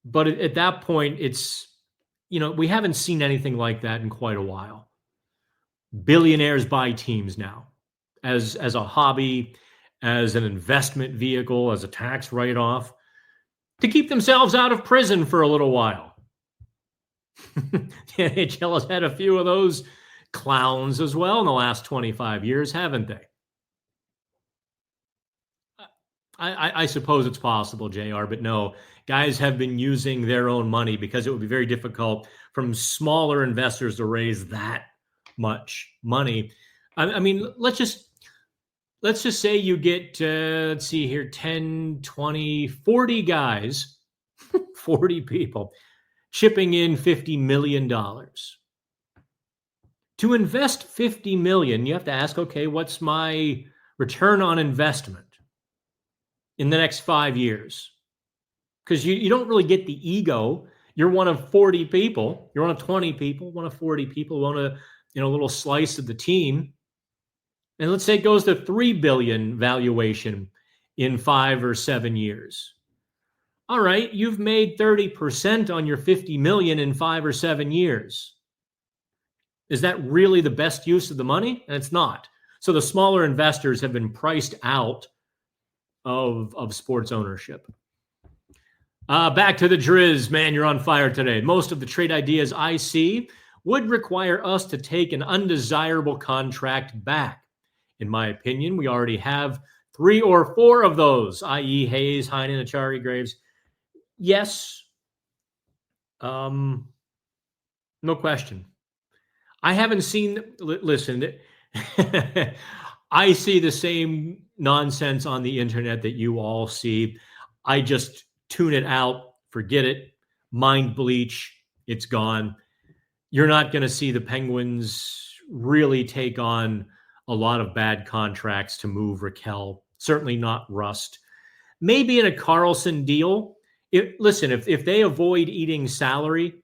But at that point, it's, we haven't seen anything like that in quite a while. Billionaires buy teams now as a hobby, as an investment vehicle, as a tax write-off, to keep themselves out of prison for a little while. The NHL has had a few of those clowns as well in the last 25 years, haven't they? I suppose it's possible, JR, but no, guys have been using their own money because it would be very difficult from smaller investors to raise that much money. I mean, let's just say you get, let's see here, 10, 20, 40 guys, 40 people chipping in $50 million. To invest $50 million, you have to ask, okay, what's my return on investment in the next 5 years? Because you don't really get the ego. You're one of 40 people. You're one of 20 people, one of 40 people, one of a little slice of the team. and let's say it goes to $3 billion valuation in 5 or 7 years. All right, you've made 30% on your $50 million in 5 or 7 years. Is that really the best use of the money? And it's not. So the smaller investors have been priced out of sports ownership. Back to the Driz. Man, you're on fire today. Most of the trade ideas I see would require us to take an undesirable contract back. In my opinion, we already have 3 or 4 of those, i.e. Hayes, Heinen, Achari, Graves. Yes. No question. I haven't seen, listen, I see the same nonsense on the internet that you all see. I just tune it out, forget it, mind bleach, it's gone. You're not going to see the Penguins really take on a lot of bad contracts to move Raquel, certainly not Rust. Maybe in a Carlson deal. Listen, if they avoid eating salary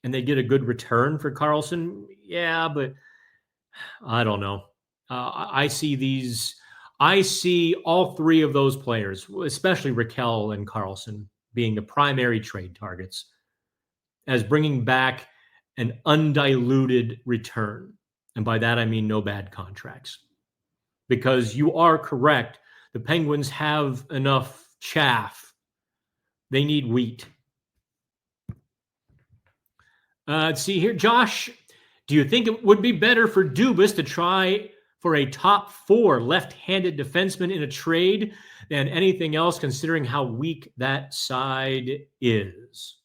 and they get a good return for Carlson, yeah, but I don't know. I see all 3 of those players, especially Raquel and Carlson, being the primary trade targets, as bringing back an undiluted return. And by that, I mean no bad contracts. Because you are correct. The Penguins have enough chaff. They need wheat. Let's see here. Josh, do you think it would be better for Dubas to try for a top 4 left-handed defenseman in a trade than anything else, considering how weak that side is?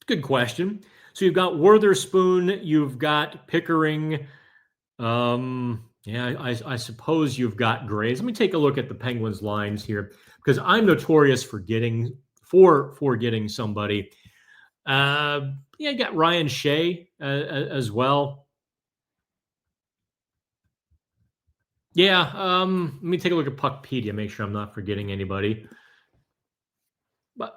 Good question. So you've got Witherspoon, you've got Pickering. I suppose you've got Graves. Let me take a look at the Penguins lines here, because I'm notorious for forgetting somebody. You got Ryan Shea as well. Yeah, let me take a look at Puckpedia, make sure I'm not forgetting anybody. But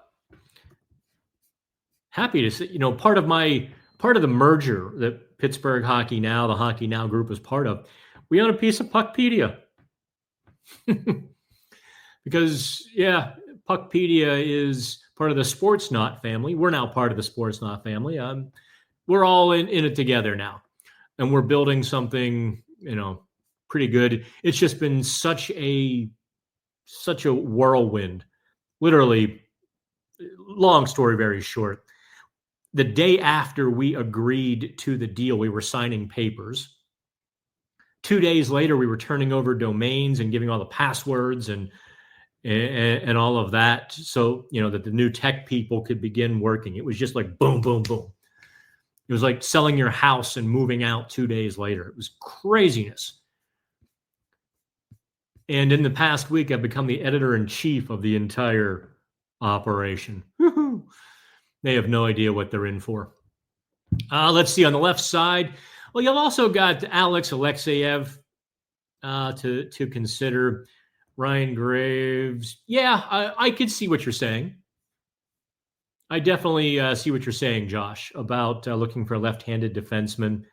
happy to see, part of the merger that Pittsburgh Hockey Now, the Hockey Now group, was part of. We own a piece of Puckpedia. Because, Puckpedia is part of the Sportsnaut family. We're now part of the Sportsnaut family. We're all in it together now. And we're building something, pretty good. It's just been such a whirlwind. Literally, long story very short. The day after we agreed to the deal, we were signing papers. 2 days later, we were turning over domains and giving all the passwords and all of that, so that the new tech people could begin working. It was just like boom, boom, boom. It was like selling your house and moving out 2 days later. It was craziness. And in the past week, I've become the editor-in-chief of the entire operation. They have no idea what they're in for. Let's see, on the left side, well, you've also got Alex Alexeyev to consider. Ryan Graves. Yeah, I could see what you're saying. I definitely see what you're saying, Josh, about looking for a left-handed defenseman.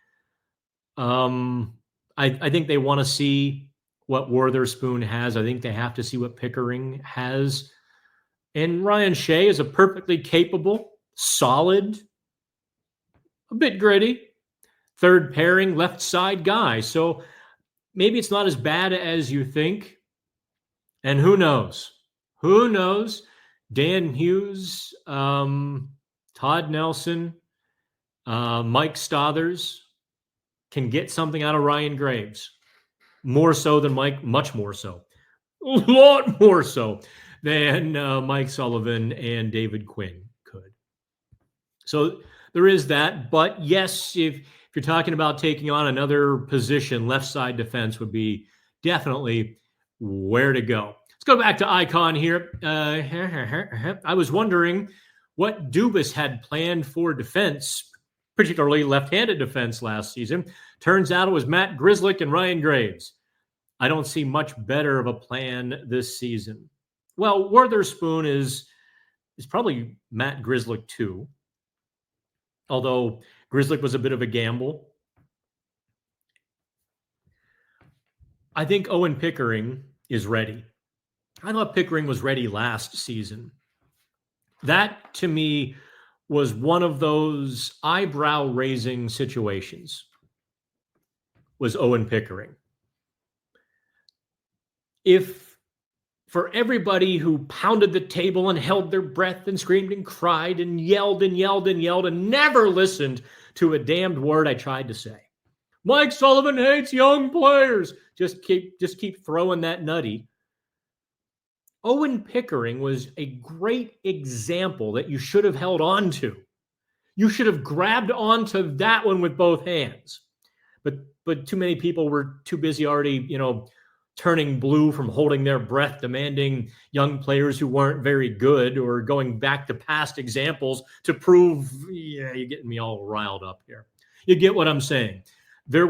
I think they want to see what Witherspoon has. I think they have to see what Pickering has. And Ryan Shea is a perfectly capable, solid, a bit gritty, third pairing, left side guy. So maybe it's not as bad as you think. And who knows? Who knows? Dan Hughes, Todd Nelson, Mike Stothers can get something out of Ryan Graves. More so than Mike, much more so. A lot more so than Mike Sullivan and David Quinn could. So there is that. But yes, if you're talking about taking on another position, left side defense would be definitely where to go. Let's go back to Icon here. I was wondering what Dubas had planned for defense, particularly left-handed defense last season. Turns out it was Matt Grzelcyk and Ryan Graves. I don't see much better of a plan this season. Well, Witherspoon is probably Matt Grzelcyk too, although Grzelcyk was a bit of a gamble. I think Owen Pickering is ready. I thought Pickering was ready last season. That, to me, was one of those eyebrow-raising situations, was Owen Pickering. If for everybody who pounded the table and held their breath and screamed and cried and yelled and yelled and yelled and never listened to a damned word I tried to say, Mike Sullivan hates young players. Just keep throwing that nutty. Owen Pickering was a great example that you should have held on to. You should have grabbed onto that one with both hands. But too many people were too busy already, turning blue from holding their breath, demanding young players who weren't very good or going back to past examples to prove, yeah, you're getting me all riled up here. You get what I'm saying? It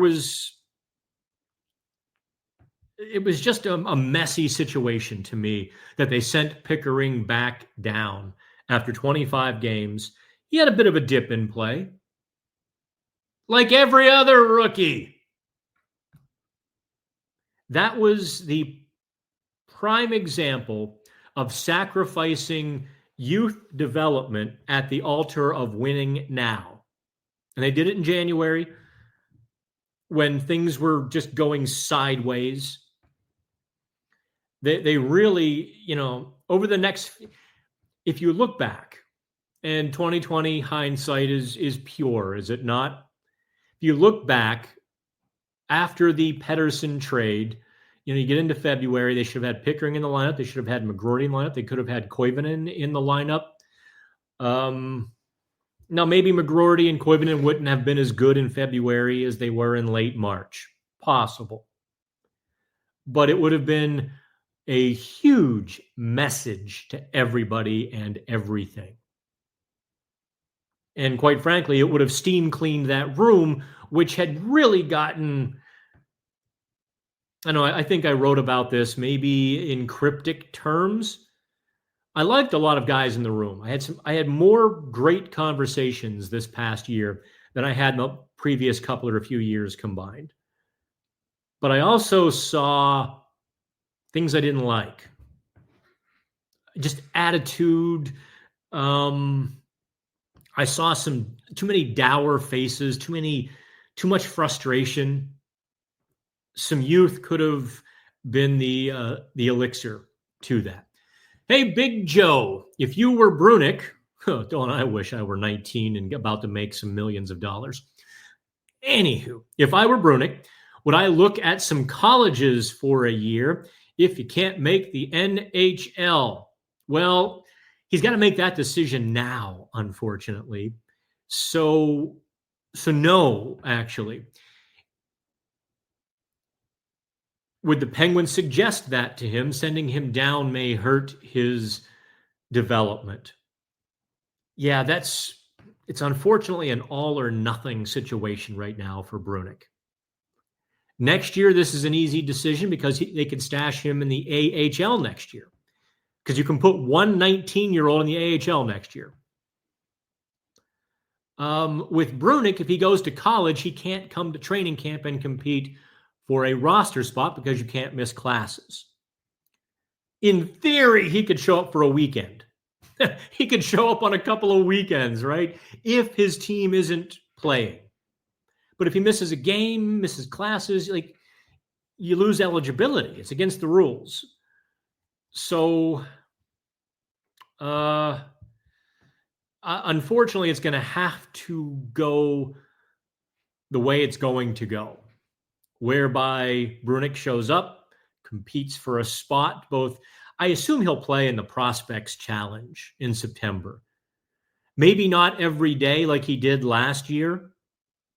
was just a messy situation to me that they sent Pickering back down after 25 games. He had a bit of a dip in play, like every other rookie. That was the prime example of sacrificing youth development at the altar of winning now. And they did it in January when things were just going sideways. They really, over the next, if you look back, and 2020 hindsight is pure, is it not? If you look back after the Pettersson trade, you get into February, they should have had Pickering in the lineup. They should have had McGroarty in the lineup. They could have had Koivunen in the lineup. Now, maybe McGroarty and Koivunen wouldn't have been as good in February as they were in late March. Possible. But it would have been a huge message to everybody and everything. And quite frankly, it would have steam cleaned that room, which had really gotten... I think I wrote about this maybe in cryptic terms. I liked a lot of guys in the room. I had more great conversations this past year than I had in the previous couple or a few years combined. But I also saw things I didn't like. Just attitude. I saw too many dour faces, too much frustration. Some youth could have been the elixir to that. Hey, Big Joe, if you were Brunick, don't I wish I were 19 and about to make some millions of dollars. Anywho, if I were Brunick, would I look at some colleges for a year if you can't make the NHL? Well, he's got to make that decision now, unfortunately. So no, actually. Would the Penguins suggest that to him? Sending him down may hurt his development. Yeah, it's unfortunately an all or nothing situation right now for Brunick. Next year, this is an easy decision because they can stash him in the AHL next year. Because you can put one 19-year-old in the AHL next year. With Brunick, if he goes to college, he can't come to training camp and compete for a roster spot because you can't miss classes. In theory, he could show up for a weekend. He could show up on a couple of weekends, right? If his team isn't playing. But if he misses a game, misses classes, you lose eligibility. It's against the rules. So, unfortunately, it's going to have to go the way it's going to go, whereby Brunick shows up, competes for a spot. I assume he'll play in the Prospects Challenge in September. Maybe not every day like he did last year.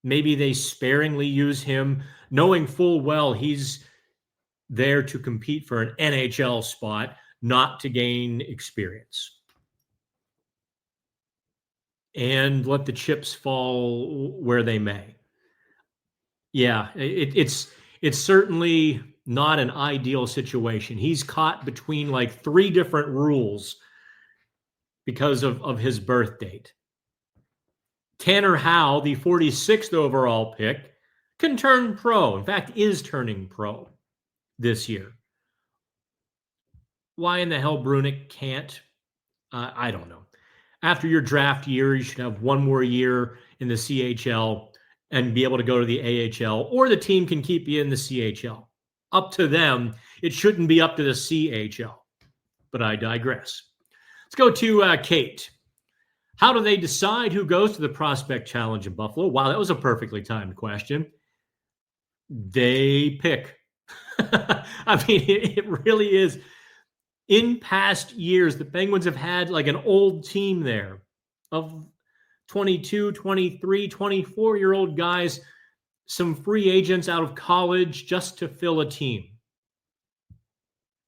Maybe they sparingly use him, knowing full well he's there to compete for an NHL spot, not to gain experience. And let the chips fall where they may. Yeah, it's certainly not an ideal situation. He's caught between three different rules because of his birth date. Tanner Howe, the 46th overall pick, can turn pro. In fact, is turning pro. this year. Why in the hell Brunick can't? I don't know. After your draft year, you should have one more year in the CHL and be able to go to the AHL, or the team can keep you in the CHL. Up to them. It shouldn't be up to the CHL. But I digress. Let's go to Kate. How do they decide who goes to the Prospect Challenge in Buffalo? Wow, that was a perfectly timed question. They pick. I mean, it really is. In past years, the Penguins have had like an old team there of 22, 23, 24-year-old guys, some free agents out of college just to fill a team.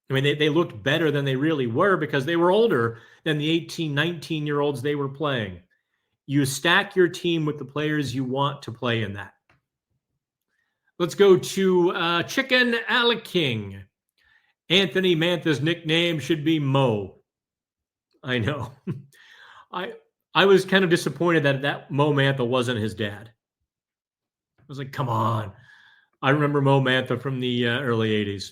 I mean, they looked better than they really were because they were older than the 18, 19-year-olds they were playing. You stack your team with the players you want to play in that. Let's go to Chicken King. Anthony Mantha's nickname should be Mo. I know. I was kind of disappointed that Mo Mantha wasn't his dad. I was like, come on. I remember Mo Mantha from the early 80s.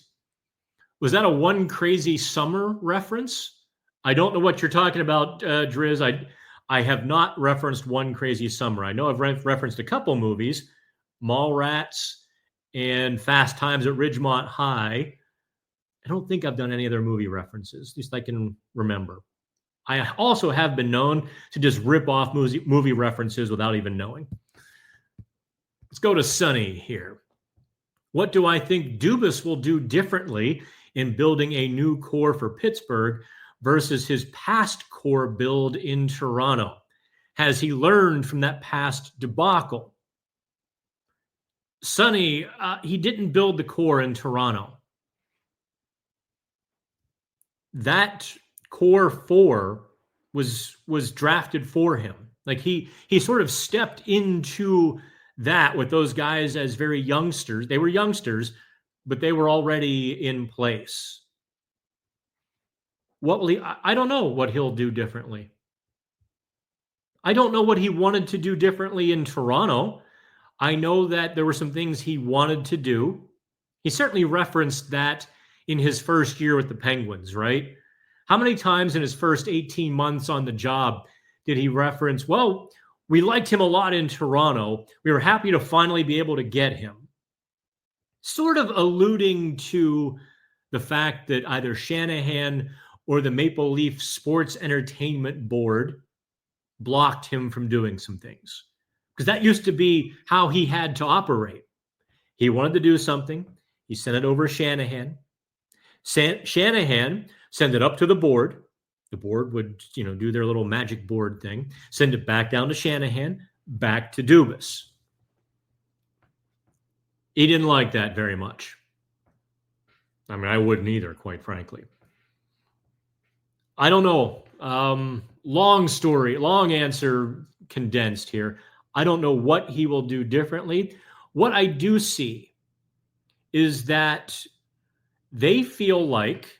Was that a One Crazy Summer reference? I don't know what you're talking about, Driz. I have not referenced One Crazy Summer. I know I've referenced a couple movies, Mallrats and Fast Times at Ridgemont High. I don't think I've done any other movie references, at least I can remember. I also have been known to just rip off movie references without even knowing. Let's go to Sonny here. What do I think Dubas will do differently in building a new core for Pittsburgh versus his past core build in Toronto? Has he learned from that past debacle? Sonny, he didn't build the core in Toronto. That core four was drafted for him. Like he sort of stepped into that with those guys as very youngsters. They were youngsters, but they were already in place. What will he? I don't know what he'll do differently. I don't know what he wanted to do differently in Toronto. I know that there were some things he wanted to do. He certainly referenced that in his first year with the Penguins, right? How many times in his first 18 months on the job did he reference, well, we liked him a lot in Toronto. We were happy to finally be able to get him. Sort of alluding to the fact that either Shanahan or the Maple Leaf Sports Entertainment Board blocked him from doing some things. Because that used to be how he had to operate. He wanted to do something. He sent it over to Shanahan. Shanahan sent it up to the board. The board would, do their little magic board thing, send it back down to Shanahan, back to Dubas. He didn't like that very much. I mean, I wouldn't either, quite frankly. I don't know. Long story, long answer condensed here. I don't know what he will do differently. What I do see is that they feel like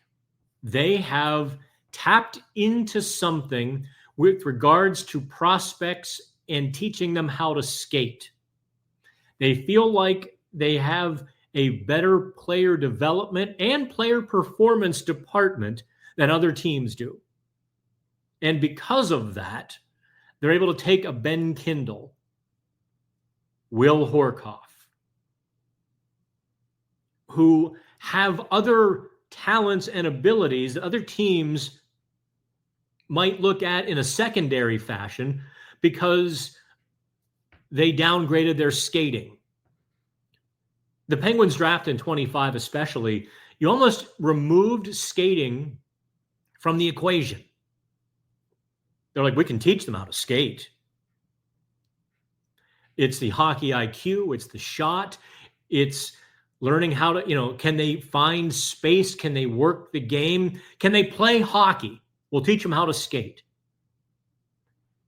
they have tapped into something with regards to prospects and teaching them how to skate. They feel like they have a better player development and player performance department than other teams do. And because of that, they're able to take a Ben Kindle, Will Horkoff, who have other talents and abilities that other teams might look at in a secondary fashion because they downgraded their skating. The Penguins draft in 25 especially, you almost removed skating from the equation. They're like, we can teach them how to skate. It's the hockey IQ, it's the shot, it's learning how to, can they find space? Can they work the game? Can they play hockey? We'll teach them how to skate.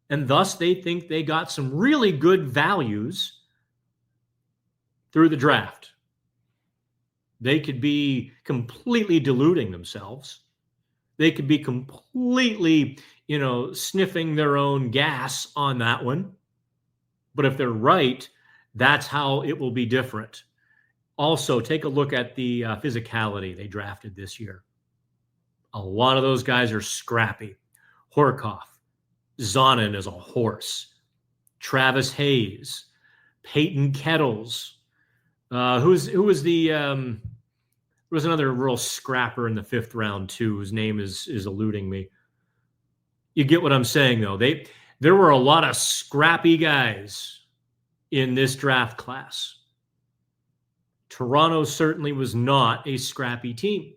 And thus they think they got some really good values through the draft. They could be completely deluding themselves. They could be completely, sniffing their own gas on that one. But if they're right, that's how it will be different. Also, take a look at the physicality they drafted this year. A lot of those guys are scrappy. Horkoff, Zonin is a horse. Travis Hayes, Peyton Kettles. Who was the there was another real scrapper in the 5th round too, whose name is eluding me. You get what I'm saying, though. There were a lot of scrappy guys in this draft class. Toronto certainly was not a scrappy team.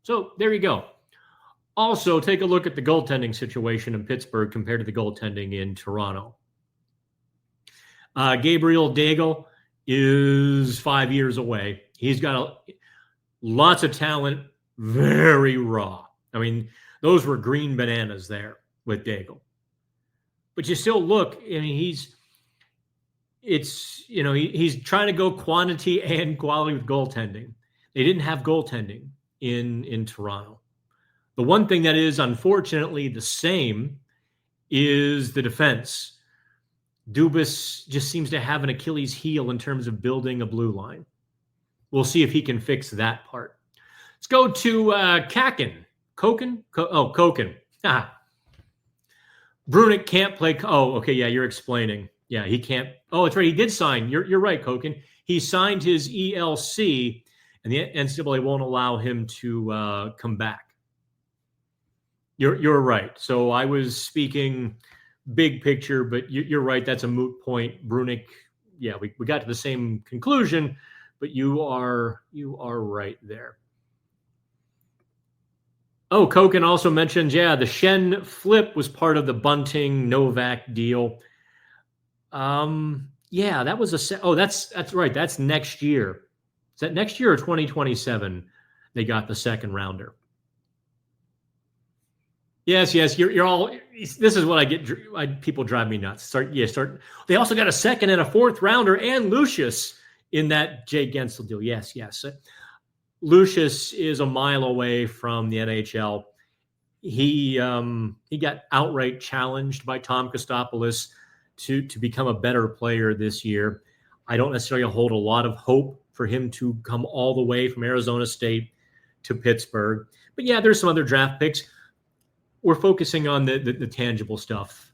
So there you go. Also, take a look at the goaltending situation in Pittsburgh compared to the goaltending in Toronto. Gabriel Daigle is 5 years away. He's got lots of talent, very raw. I mean, those were green bananas there with Daigle. But you still look, I mean, he's trying to go quantity and quality with goaltending. They didn't have goaltending in Toronto. The one thing that is unfortunately the same is the defense. Dubas just seems to have an Achilles heel in terms of building a blue line. We'll see if he can fix that part. Let's go to Kakin. Koken. Brunick can't play. Oh, okay. Yeah, you're explaining. Yeah, he can't. Oh, that's right. He did sign. You're right, Koken. He signed his ELC, and the NCAA won't allow him to come back. You're right. So I was speaking big picture, but you're right. That's a moot point. Brunick, yeah, we got to the same conclusion, but you are right there. Oh, Koken also mentioned, the Shen flip was part of the Bunting Novak deal. That was that's right. That's next year. Is that next year or 2027? They got the second rounder. Yes. You're all. This is what I get. People drive me nuts. Start. They also got a second and a 4th rounder and Lucius in that Jay Gensel deal. Yes. Lucius is a mile away from the NHL. He got outright challenged by Tom Kostopoulos to become a better player this year. I don't necessarily hold a lot of hope for him to come all the way from Arizona State to Pittsburgh. But yeah, there's some other draft picks. We're focusing on the tangible stuff.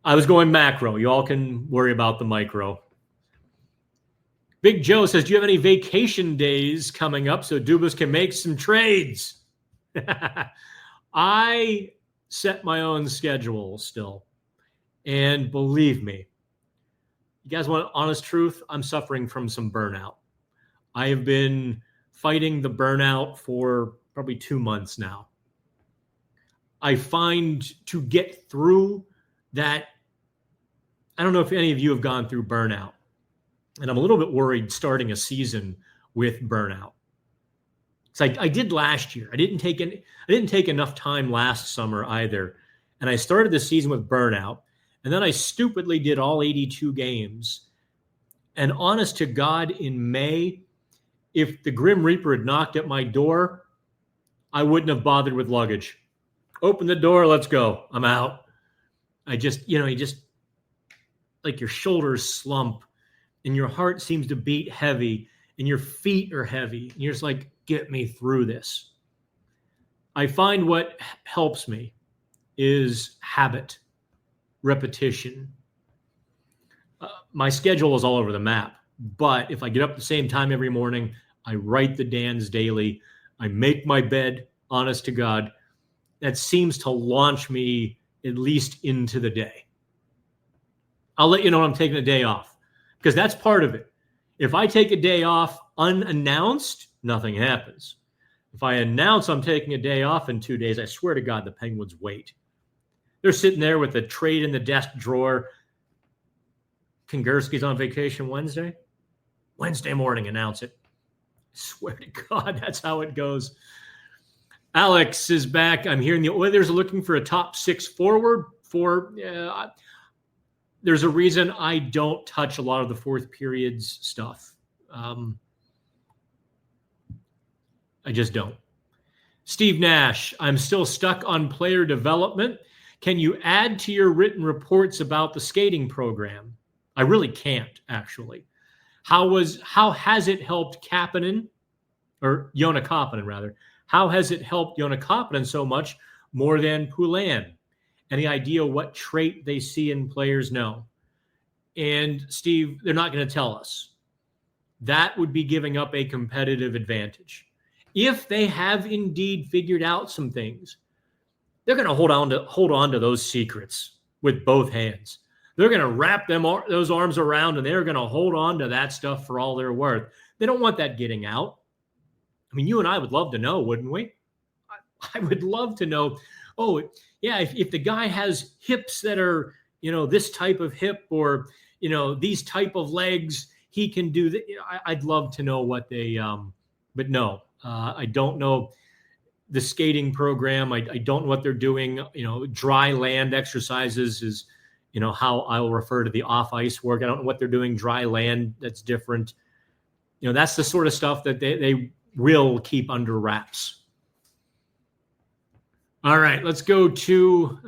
I was going macro. You all can worry about the micro. Big Joe says, do you have any vacation days coming up so Dubas can make some trades? I set my own schedule still. And believe me, you guys want honest truth? I'm suffering from some burnout. I have been fighting the burnout for probably 2 months now. I find to get through that, I don't know if any of you have gone through burnout. And I'm a little bit worried starting a season with burnout. So I did last year. I didn't take enough time last summer either. And I started the season with burnout. And then I stupidly did all 82 games. And honest to God, in May, if the Grim Reaper had knocked at my door, I wouldn't have bothered with luggage. Open the door, let's go. I'm out. You just like your shoulders slump and your heart seems to beat heavy and your feet are heavy. And you're just like, get me through this. I find what helps me is habit, repetition. My schedule is all over the map, but if I get up at the same time every morning, I write the Dan's daily, I make my bed, honest to God, that seems to launch me at least into the day. I'll let you know when I'm taking a day off because that's part of it. If I take a day off unannounced, nothing happens. If I announce I'm taking a day off in 2 days, I swear to God, the Penguins wait. They're sitting there with a trade in the desk drawer. Kingerski's on vacation Wednesday. Wednesday morning, announce it. I swear to God, that's how it goes. Alex is back. I'm hearing the Oilers are looking for a top 6 forward. There's a reason I don't touch a lot of the fourth period's stuff. I just don't. Steve Nash, I'm still stuck on player development. Can you add to your written reports about the skating program? I really can't, actually. How has it helped Kapanen, or Joona Kapanen rather? How has it helped Joona Kapanen so much more than Poulin? Any idea what trait they see in players? No. And Steve, they're not going to tell us. That would be giving up a competitive advantage. If they have indeed figured out some things, they're going to hold on to those secrets with both hands. They're going to wrap those arms around, and they're going to hold on to that stuff for all they're worth. They don't want that getting out. I mean, you and I would love to know, wouldn't we? I would love to know. Oh, yeah, if the guy has hips that are, this type of hip, or, these type of legs, he can do that. I'd love to know what they, but no, I don't know the skating program. I don't know what they're doing. Dry land exercises is, how I will refer to the off ice work. I don't know what they're doing. Dry land, that's different. That's the sort of stuff that they will keep under wraps. All right, let's go to,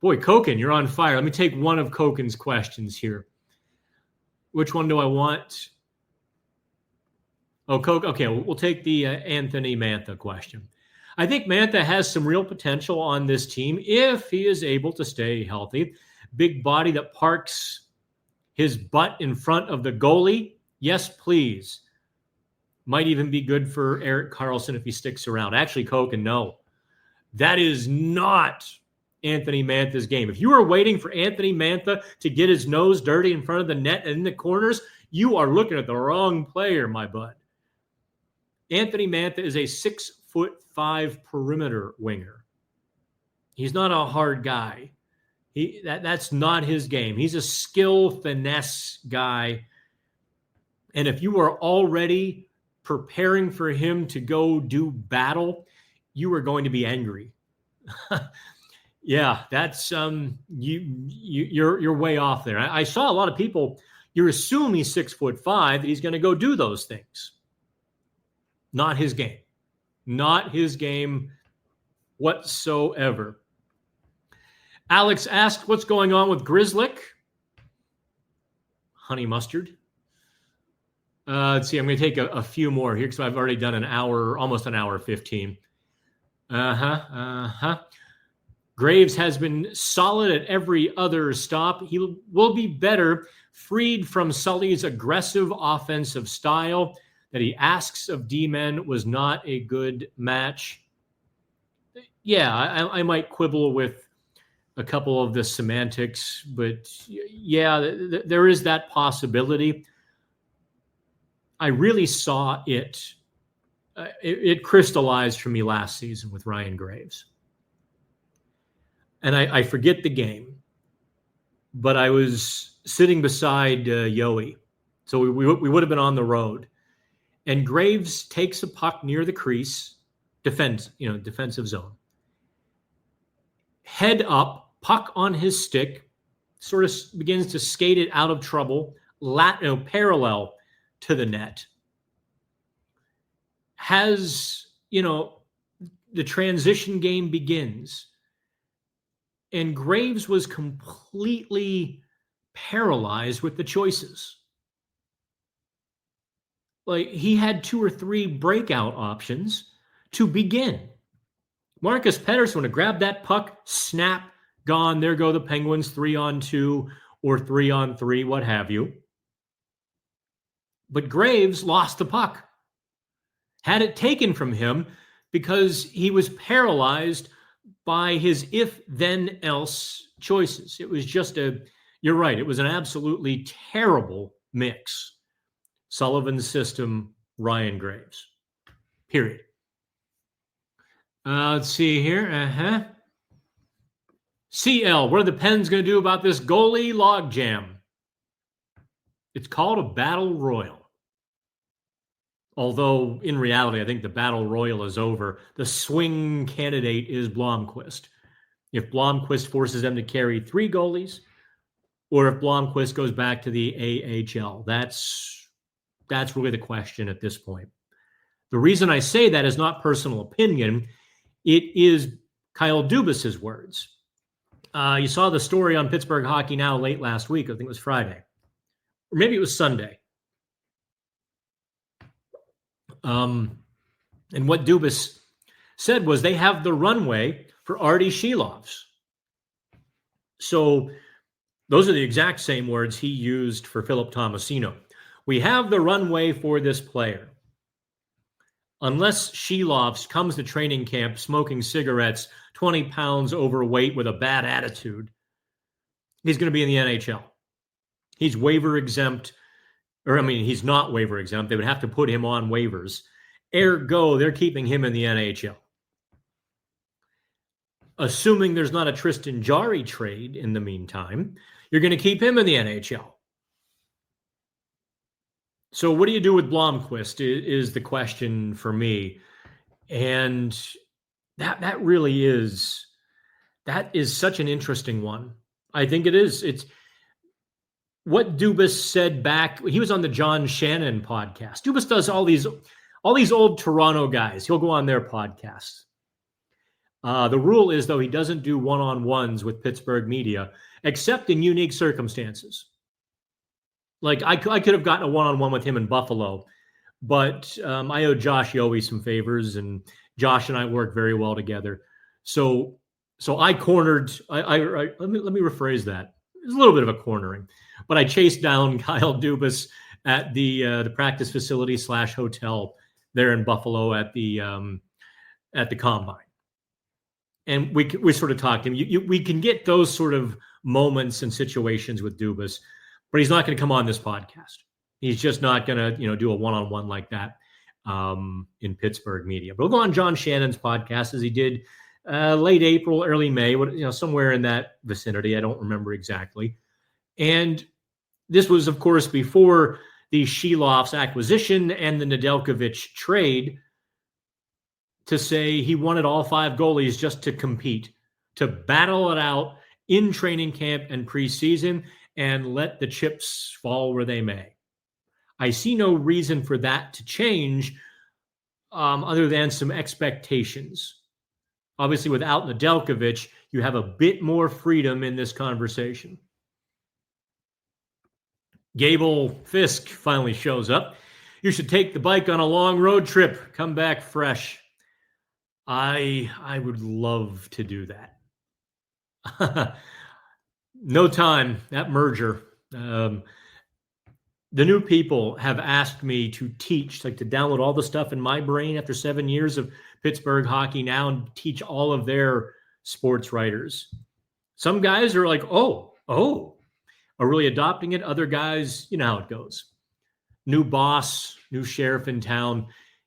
Boy, Koken, you're on fire. Let me take one of Koken's questions here. Which one do I want? Oh, Coke. Okay, we'll take the Anthony Mantha question. I think Mantha has some real potential on this team if he is able to stay healthy. Big body that parks his butt in front of the goalie. Yes, please. Might even be good for Erik Karlsson if he sticks around. Actually, Koken, no. That is not Anthony Mantha's game. If you are waiting for Anthony Mantha to get his nose dirty in front of the net and in the corners, you are looking at the wrong player, my bud. Anthony Mantha is a 6'5" perimeter winger. He's not a hard guy. That's not his game. He's a skill finesse guy. And if you are already preparing for him to go do battle, you are going to be angry. Yeah, that's you're way off there. I saw a lot of people. You assume he's 6'5", that he's going to go do those things. Not his game. Not his game whatsoever. Alex asked, what's going on with Grzelcyk? Honey mustard. Let's see. I'm going to take a few more here because I've already done an hour, almost an hour 15. Graves has been solid at every other stop. He will be better, freed from Sully's aggressive offensive style that he asks of D-men. Was not a good match. Yeah, I might quibble with a couple of the semantics, but yeah, there is that possibility. I really saw it. It crystallized for me last season with Ryan Graves. And I forget the game, but I was sitting beside Yoey. So we would have been on the road. And Graves takes a puck near the crease, defensive zone. Head up, puck on his stick, sort of begins to skate it out of trouble, parallel to the net. Has, the transition game begins. And Graves was completely paralyzed with the choices. Like, he had 2 or 3 breakout options to begin. Marcus Pettersson would have grabbed that puck, snap, gone. There go the Penguins, 3-on-2 or 3-on-3, what have you. But Graves lost the puck. Had it taken from him because he was paralyzed by his if-then-else choices. It was just you're right, it was an absolutely terrible mix. Sullivan's system, Ryan Graves. Period. Let's see here. CL, what are the Pens going to do about this goalie logjam? It's called a battle royal. Although, in reality, I think the battle royal is over. The swing candidate is Blomqvist. If Blomqvist forces them to carry 3 goalies, or if Blomqvist goes back to the AHL, that's really the question at this point. The reason I say that is not personal opinion. It is Kyle Dubas's words. You saw the story on Pittsburgh Hockey Now late last week. I think it was Friday. or maybe it was Sunday. And what Dubas said was they have the runway for Artie Shilovs. So those are the exact same words he used for Philip Tomasino. We have the runway for this player. Unless Shilovs comes to training camp smoking cigarettes, 20 pounds overweight with a bad attitude, he's going to be in the NHL. He's waiver exempt, he's not waiver exempt. They would have to put him on waivers. Ergo, they're keeping him in the NHL. Assuming there's not a Tristan Jarry trade in the meantime, you're going to keep him in the NHL. So what do you do with Blomqvist is the question for me. And that really is such an interesting one. I think it is. It's what Dubas said back. He was on the John Shannon podcast. Dubas does all these old Toronto guys. He'll go on their podcasts. The rule is, though, he doesn't do one-on-ones with Pittsburgh media, except in unique circumstances. Like, I could have gotten a one-on-one with him in Buffalo, but I owe Josh Yowie some favors, and Josh and I work very well together. So I cornered. Let me rephrase that. It was a little bit of a cornering, but I chased down Kyle Dubas at the practice facility / hotel there in Buffalo at the combine. And we sort of talked to him. We can get those sort of moments and situations with Dubas, but he's not going to come on this podcast. He's just not going to, do a one-on-one like that in Pittsburgh media. But we'll go on John Shannon's podcast, as he did late April, early May, somewhere in that vicinity. I don't remember exactly. And this was, of course, before the Shilovs acquisition and the Nedeljkovic trade, to say he wanted all 5 goalies just to compete, to battle it out in training camp and preseason, and let the chips fall where they may. I see no reason for that to change other than some expectations. Obviously, without Nedeljkovic, you have a bit more freedom in this conversation. Gable Fisk finally shows up. You should take the bike on a long road trip. Come back fresh. I would love to do that. No time, that merger. The new people have asked me to teach, to download all the stuff in my brain after 7 years of Pittsburgh hockey now and teach all of their sports writers. Some guys are like, are really adopting it. Other guys, you know how it goes. New boss, new sheriff in town.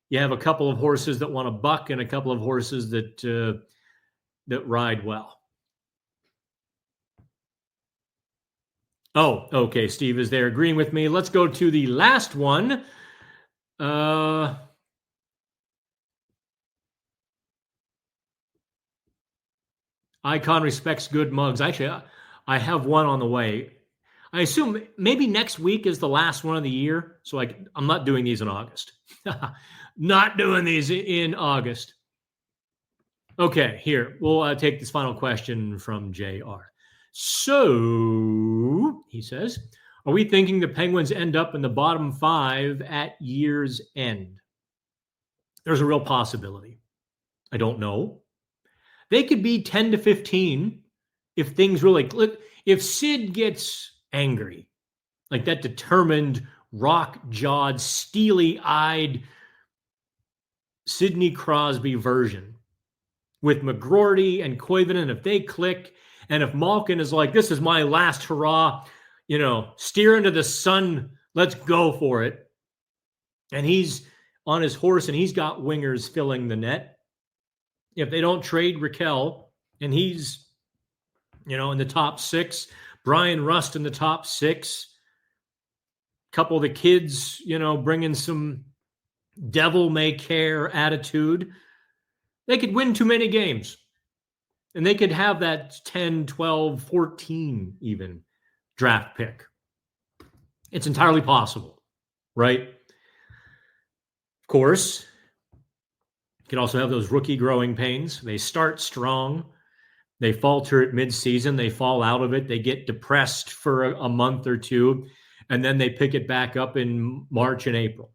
You have a couple of horses that want to buck and a couple of horses that ride well. Oh, okay. Steve is there agreeing with me. Let's go to the last one. Icon respects good mugs. Actually, I have one on the way. I assume maybe next week is the last one of the year. So I'm not doing these in August. Not doing these in August. Okay, here. We'll take this final question from JR. So, he says, are we thinking the Penguins end up in the bottom 5 at year's end? There's a real possibility. I don't know. They could be 10 to 15 if things really click. If Sid gets angry, like that determined, rock-jawed, steely-eyed Sidney Crosby version with McGroarty and Koivunen, if they click, and if Malkin is like, this is my last hurrah, steer into the sun, let's go for it. And he's on his horse and he's got wingers filling the net. If they don't trade Raquel and he's, in the top 6, Brian Rust in the top 6, couple of the kids, bringing some devil may care attitude, they could win too many games. And they could have that 10, 12, 14 even draft pick. It's entirely possible, right? Of course, you can also have those rookie growing pains. They start strong. They falter at midseason. They fall out of it. They get depressed for a month or two. And then they pick it back up in March and April.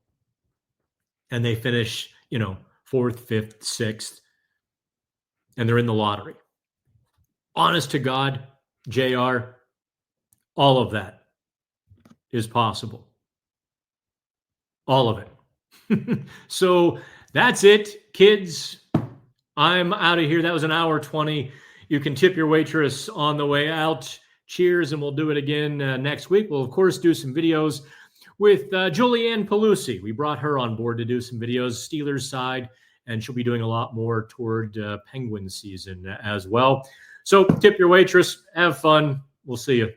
And they finish, 4th, 5th, 6th, and they're in the lottery. Honest to God, JR, all of that is possible. All of it. So that's it, kids. I'm out of here. That was an hour 20. You can tip your waitress on the way out. Cheers, and we'll do it again next week. We'll, of course, do some videos with Julianne Pelusi. We brought her on board to do some videos, Steelers side, and she'll be doing a lot more toward Penguin season as well. So tip your waitress. Have fun. We'll see you.